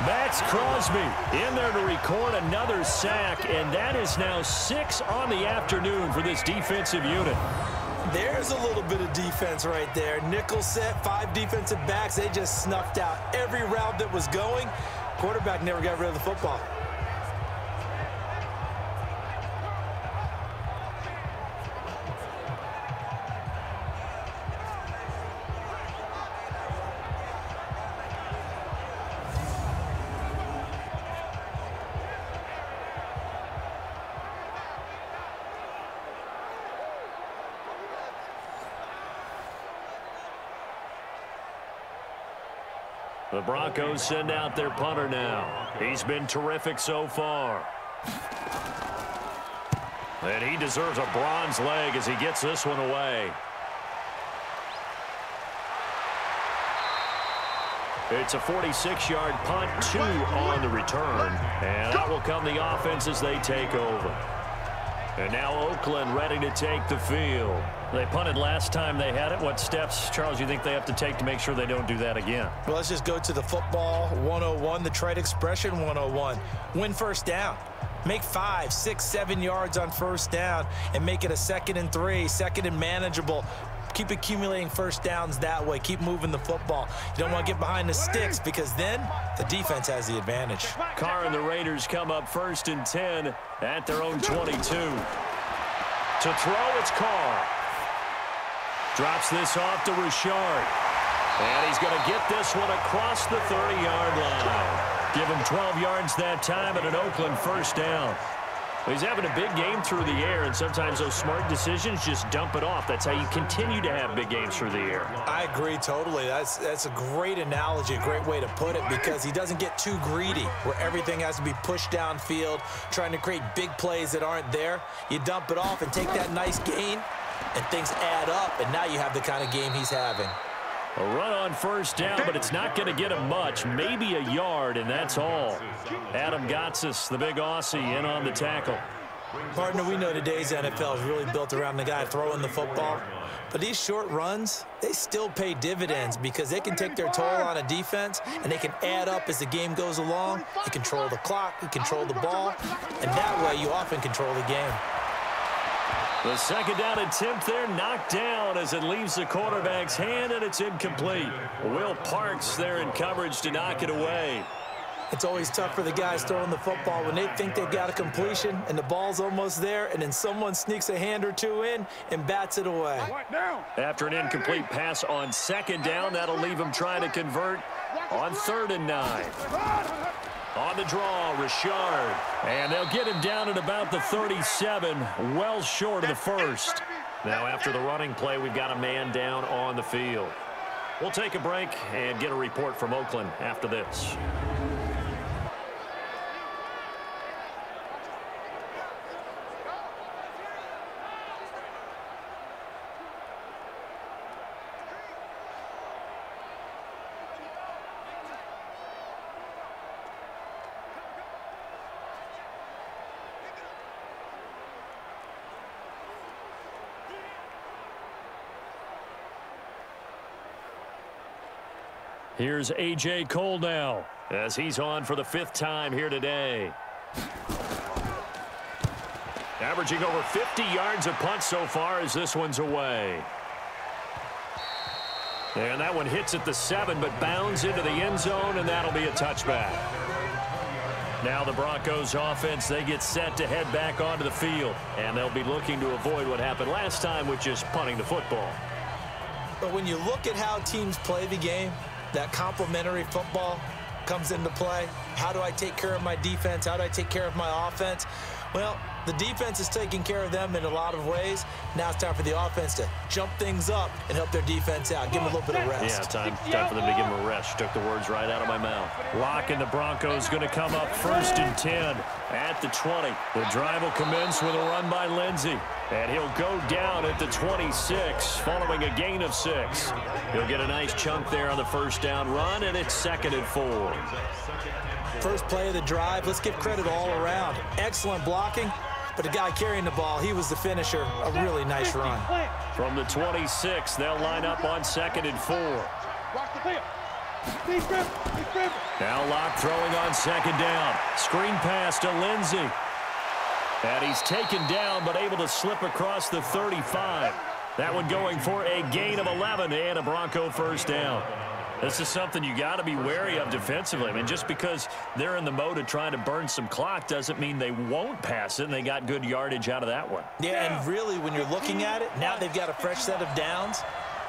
Max Crosby in there to record another sack, and that is now 6 on the afternoon for this defensive unit. There's a little bit of defense right there. Nickel set, 5 defensive backs. They just snuffed out every route that was going. Quarterback never got rid of the football. The Broncos send out their punter now. He's been terrific so far. And he deserves a bronze leg as he gets this one away. It's a 46-yard punt, 2 on the return. And out will come the offense as they take over. And now Oakland ready to take the field. They punted last time they had it. What steps, Charles, you think they have to take to make sure they don't do that again? Well, let's just go to the football 101, the trade expression 101. Win 1st down. Make 5, 6, 7 yards on 1st down and make it a 2nd and 3, 2nd and manageable. Keep accumulating 1st downs that way. Keep moving the football. You don't want to get behind the sticks because then the defense has the advantage. Carr and the Raiders come up 1st and 10 at their own 22. To throw, it's Carr. Drops this off to Richard. And he's going to get this one across the 30-yard line. Give him 12 yards that time at an Oakland 1st down. He's having a big game through the air, and sometimes those smart decisions just dump it off. That's how you continue to have big games through the air. I agree totally. That's a great analogy, a great way to put it, because he doesn't get too greedy where everything has to be pushed downfield, trying to create big plays that aren't there. You dump it off and take that nice gain, and things add up, and now you have the kind of game he's having. A run on 1st down, but it's not going to get him much. Maybe a yard, and that's all. Adam Gotsis, the big Aussie, in on the tackle. Partner, we know today's NFL is really built around the guy throwing the football. But these short runs, they still pay dividends because they can take their toll on a defense, and they can add up as the game goes along. You control the clock, you control the ball, and that way you often control the game. The 2nd down attempt there knocked down as it leaves the quarterback's hand, and it's incomplete. Will Parks there in coverage to knock it away. It's always tough for the guys throwing the football when they think they've got a completion and the ball's almost there, and then someone sneaks a hand or 2 in and bats it away. After an incomplete pass on 2nd down, that'll leave him trying to convert on 3rd and 9. On the draw, Richard. And they'll get him down at about the 37, well short of the 1st. Now, after the running play, we've got a man down on the field. We'll take a break and get a report from Oakland after this. Here's A.J. Cole now as he's on for the 5th time here today. Averaging over 50 yards a punt so far as this one's away. And that one hits at the 7, but bounds into the end zone, and that'll be a touchback. Now the Broncos offense, they get set to head back onto the field, and they'll be looking to avoid what happened last time with just punting the football. But when you look at how teams play the game, that complementary football comes into play. How do I take care of my defense? How do I take care of my offense? Well, the defense is taking care of them in a lot of ways. Now it's time for the offense to jump things up and help their defense out. Give them a little bit of rest. Yeah, time for them to give them a rest. Took the words right out of my mouth. Locke and the Broncos going to come up 1st and 10 at the 20. The drive will commence with a run by Lindsey. And he'll go down at the 26 following a gain of 6. He'll get a nice chunk there on the 1st down run, and it's 2nd and 4. First play of the drive, let's give credit all around. Excellent blocking, but the guy carrying the ball, he was the finisher. A really nice run. From the 26, they'll line up on 2nd and 4. Now Locke throwing on 2nd down. Screen pass to Lindsey. And he's taken down, but able to slip across the 35. That one going for a gain of 11 and a Bronco 1st down. This is something you got to be wary of defensively. I mean, just because they're in the mode of trying to burn some clock doesn't mean they won't pass it, and they got good yardage out of that one. Yeah, and really, when you're looking at it, now they've got a fresh set of downs.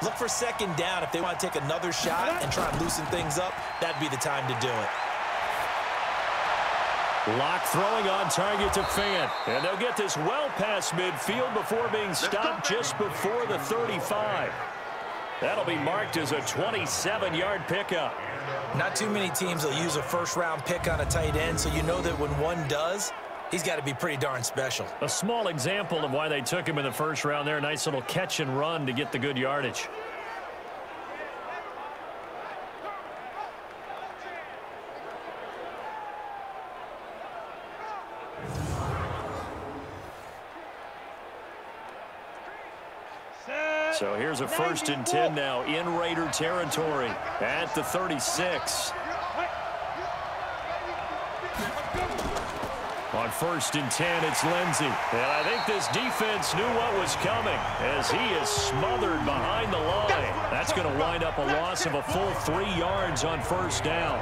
Look for 2nd down. If they want to take another shot and try and loosen things up, that'd be the time to do it. Locke throwing on target to Fant. And they'll get this well past midfield before being stopped just before the 35. That'll be marked as a 27-yard pickup. Not too many teams will use a 1st-round pick on a tight end, so you know that when one does, he's got to be pretty darn special. A small example of why they took him in the 1st round there. A nice little catch and run to get the good yardage. So here's a 1st and 10 now in Raider territory at the 36. On 1st and 10, it's Lindsey. And I think this defense knew what was coming as he is smothered behind the line. That's going to wind up a loss of a full 3 yards on 1st down.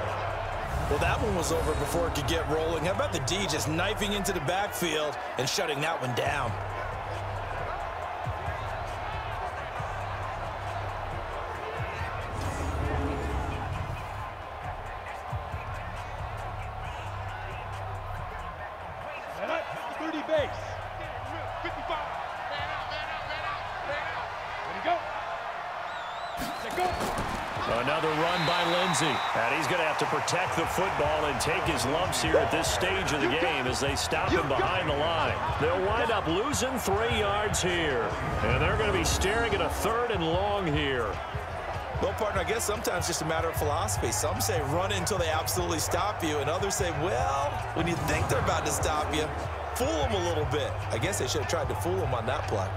Well, that one was over before it could get rolling. How about the D just knifing into the backfield and shutting that one down? Another run by Lindsey. And he's going to have to protect the football and take his lumps here at this stage of the game as they stop him behind the line. They'll wind up losing 3 yards here. And they're going to be staring at a 3rd and long here. Well, partner, I guess sometimes it's just a matter of philosophy. Some say run until they absolutely stop you, and others say, well, when you think they're about to stop you, fool them a little bit. I guess they should have tried to fool them on that play.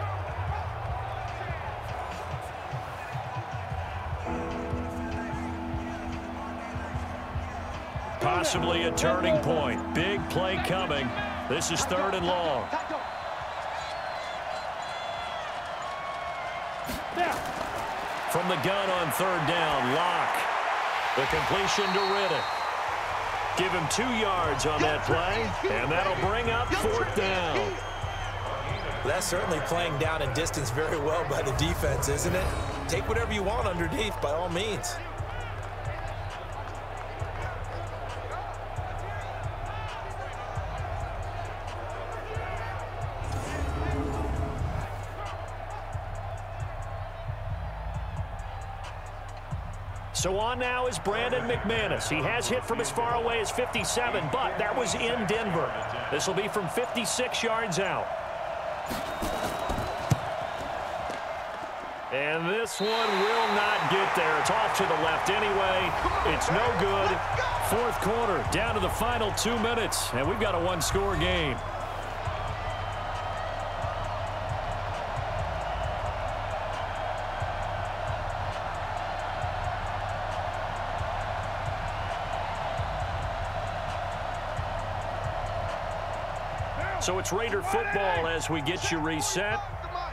Possibly a turning point. Big play coming. This is 3rd and long. From the gun on 3rd down, Locke. The completion to Riddick. Give him 2 yards on that play, and that'll bring up 4th down. Well, that's certainly playing down in distance very well by the defense, isn't it? Take whatever you want underneath, by all means. So on now is Brandon McManus. He has hit from as far away as 57, but that was in Denver. This will be from 56 yards out. And this one will not get there. It's off to the left anyway. It's no good. 4th quarter, down to the final 2 minutes, and we've got a 1-score game. So it's Raider football as we get you reset.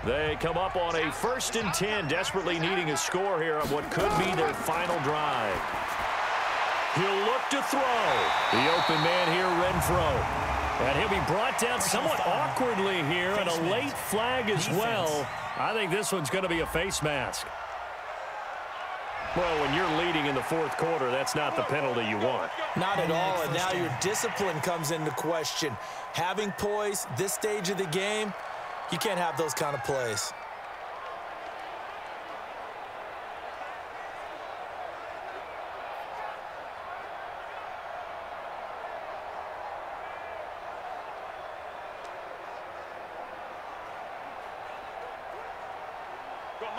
They come up on a 1st and 10, desperately needing a score here on what could be their final drive. He'll look to throw. The open man here, Renfro. And he'll be brought down somewhat awkwardly here, and a late flag as well. I think this one's going to be a face mask. Well, when you're leading in the 4th quarter, that's not the penalty you want. Not at all, and now your discipline comes into question. Having poise this stage of the game, you can't have those kind of plays.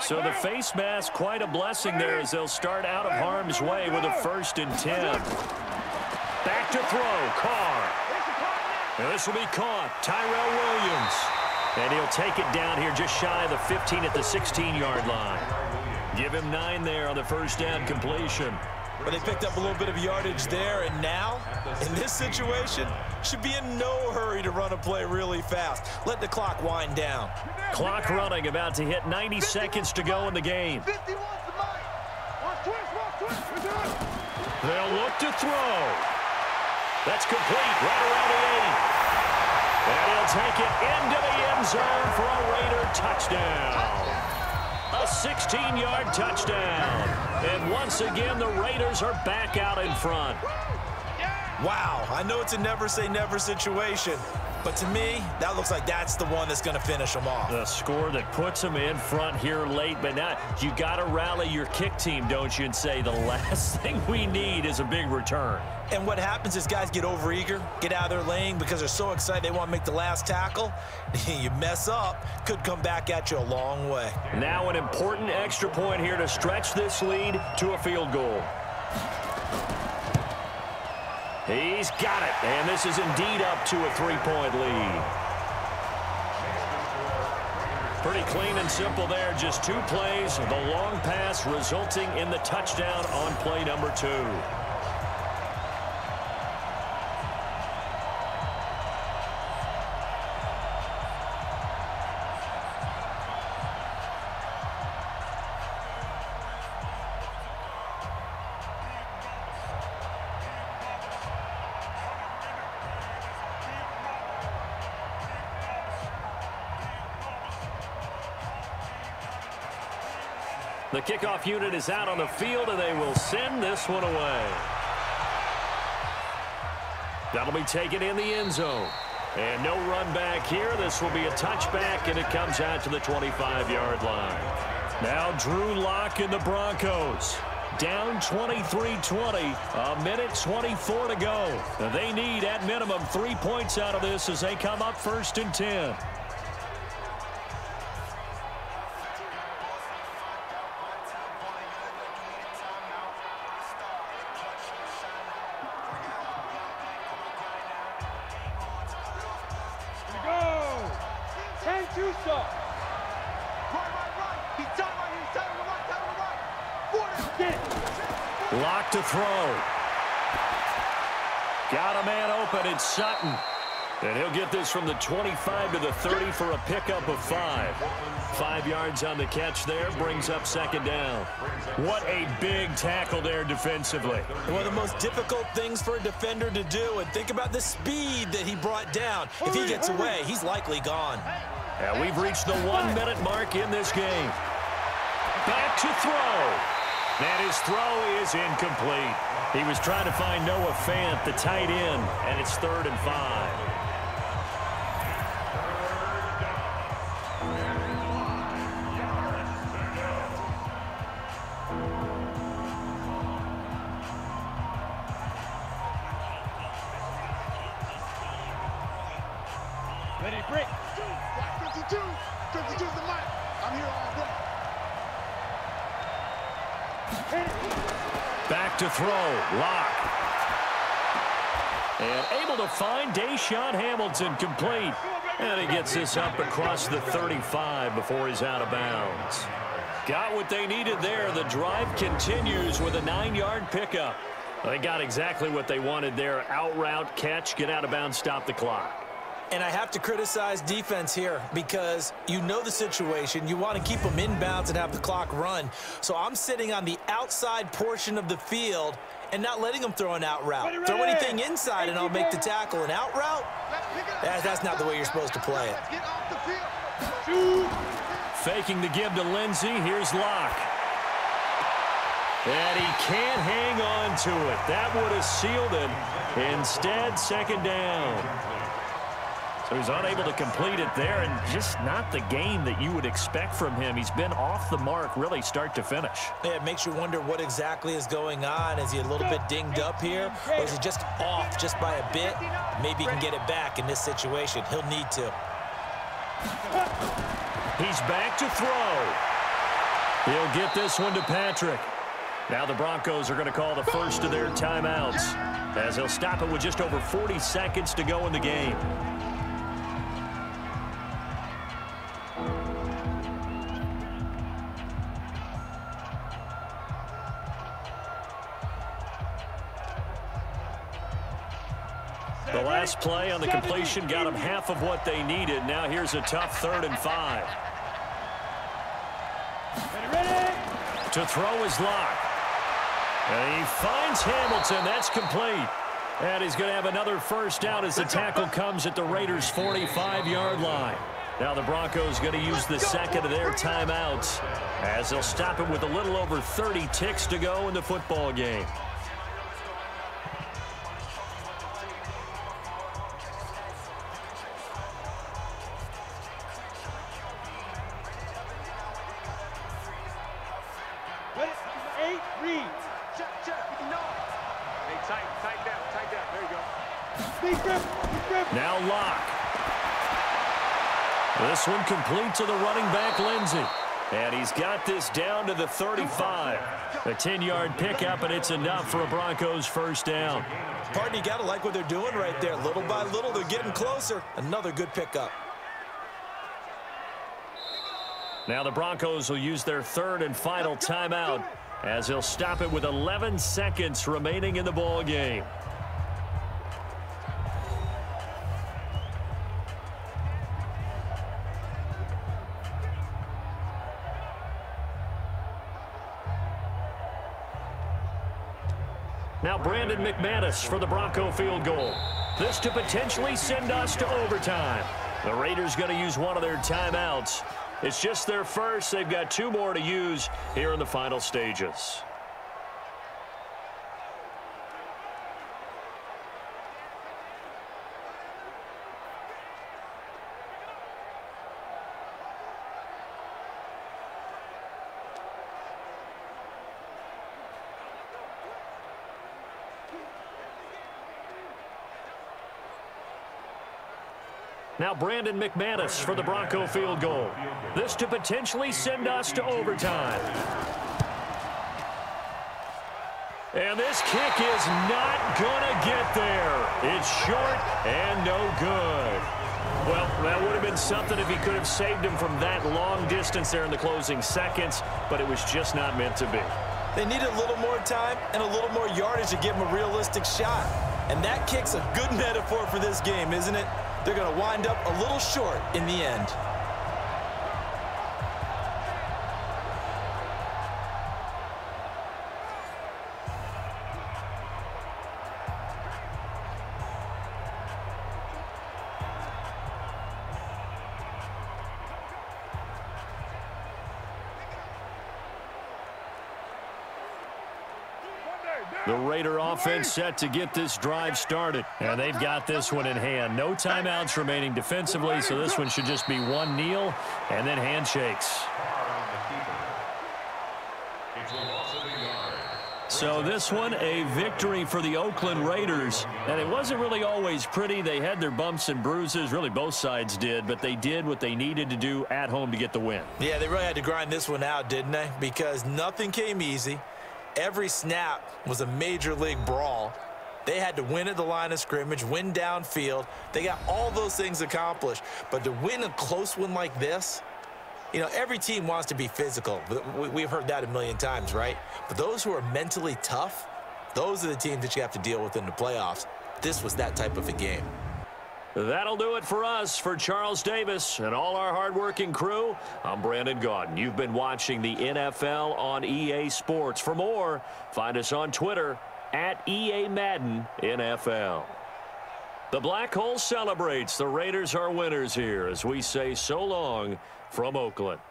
So the face mask, quite a blessing there as they'll start out of harm's way with a 1st and 10. Back to throw, Carr. And this will be caught, Tyrell Williams. And he'll take it down here just shy of the 15 at the 16-yard line. Give him 9 there on the 1st down completion. Well, they picked up a little bit of yardage there, and now, in this situation, should be in no hurry to run a play really fast. Let the clock wind down. Clock running, about to hit 90 seconds to go in the game. They'll look to throw. That's complete right around the 80. And he'll take it into the end zone for a Raider touchdown. A 16-yard touchdown. And once again, the Raiders are back out in front. Wow, I know it's a never-say-never situation, but to me, that looks like that's the one that's going to finish them off. The score that puts them in front here late, but now you got to rally your kick team, don't you, and say the last thing we need is a big return. And what happens is guys get overeager, get out of their lane because they're so excited they want to make the last tackle. You mess up, could come back at you a long way. Now an important extra point here to stretch this lead to a field goal. He's got it, and this is indeed up to a 3-point lead. Pretty clean and simple there, just 2 plays, the long pass resulting in the touchdown on play number 2. The kickoff unit is out on the field, and they will send this one away. That'll be taken in the end zone. And no run back here. This will be a touchback, and it comes out to the 25-yard line. Now Drew Lock and the Broncos. Down 23-20, a minute 24 to go. They need, at minimum, 3 points out of this as they come up 1st and 10. Lock to throw. Got a man open, it's Sutton. And he'll get this from the 25 to the 30 for a pickup of 5. 5 yards on the catch there, brings up 2nd down. What a big tackle there defensively. One of the most difficult things for a defender to do, and think about the speed that he brought down. If he gets away, he's likely gone. And we've reached the 1-minute mark in this game. Back to throw. And his throw is incomplete. He was trying to find Noah Fant, the tight end, and it's 3rd and 5. Ready, break. 52. 52's the mic. I'm here all day. Back to throw, Lock. And able to find Deshaun Hamilton complete. And he gets this up across the 35 before he's out of bounds. Got what they needed there. The drive continues with a 9-yard pickup. They got exactly what they wanted there. Out route, catch, get out of bounds, stop the clock. And I have to criticize defense here because you know the situation. You want to keep them inbounds and have the clock run. So I'm sitting on the outside portion of the field and not letting them throw an out route. Throw anything inside and I'll make the tackle. An out route? That's not the way you're supposed to play it. Faking the give to Lindsey. Here's Locke. And he can't hang on to it. That would have sealed it. Instead, second down. So he's unable to complete it there, and just not the game that you would expect from him. He's been off the mark really start to finish. Yeah, it makes you wonder what exactly is going on. Is he a little bit dinged up here, or is he just off just by a bit? Maybe he can get it back in this situation. He'll need to. He's back to throw. He'll get this one to Patrick. Now the Broncos are going to call the first of their timeouts, as they'll stop it with just over 40 seconds to go in the game. The last play on the completion got them half of what they needed. Now here's a tough 3rd and 5. To throw is Locke. And he finds Hamilton. That's complete. And he's going to have another first down as the tackle comes at the Raiders' 45-yard line. Now the Broncos going to use the second of their timeouts, as they'll stop it with a little over 30 ticks to go in the football game. Now Locke. This one complete to the running back, Lindsey. And he's got this down to the 35. A 10-yard pickup, and it's enough for a Broncos first down. Pardon, you got to like what they're doing right there. Little by little, they're getting closer. Another good pickup. Now the Broncos will use their 3rd and final timeout, as they'll stop it with 11 seconds remaining in the ball game. Now Brandon McManus for the Bronco field goal. This to potentially send us to overtime. The Raiders going to use one of their timeouts. It's just their first. They've got 2 more to use here in the final stages. Now Brandon McManus for the Bronco field goal. This to potentially send us to overtime. And this kick is not going to get there. It's short and no good. Well, that would have been something if he could have saved him from that long distance there in the closing seconds, but it was just not meant to be. They needed a little more time and a little more yardage to give him a realistic shot. And that kick's a good metaphor for this game, isn't it? They're going to wind up a little short in the end. The Raider offense set to get this drive started. And they've got this one in hand. No timeouts remaining defensively, so this one should just be one kneel and then handshakes. So this one, a victory for the Oakland Raiders. And it wasn't really always pretty. They had their bumps and bruises. Really, both sides did. But they did what they needed to do at home to get the win. Yeah, they really had to grind this one out, didn't they? Because nothing came easy. Every snap was a major league brawl. They had to win at the line of scrimmage, win downfield. They got all those things accomplished. But to win a close one like this, you know, every team wants to be physical. We've heard that a million times, right? But those who are mentally tough, those are the teams that you have to deal with in the playoffs. This was that type of a game. That'll do it for us. For Charles Davis and all our hardworking crew, I'm Brandon Gaudin. You've been watching the NFL on EA Sports. For more, find us on Twitter at EA Madden NFL. The Black Hole celebrates. The Raiders are winners here as we say so long from Oakland.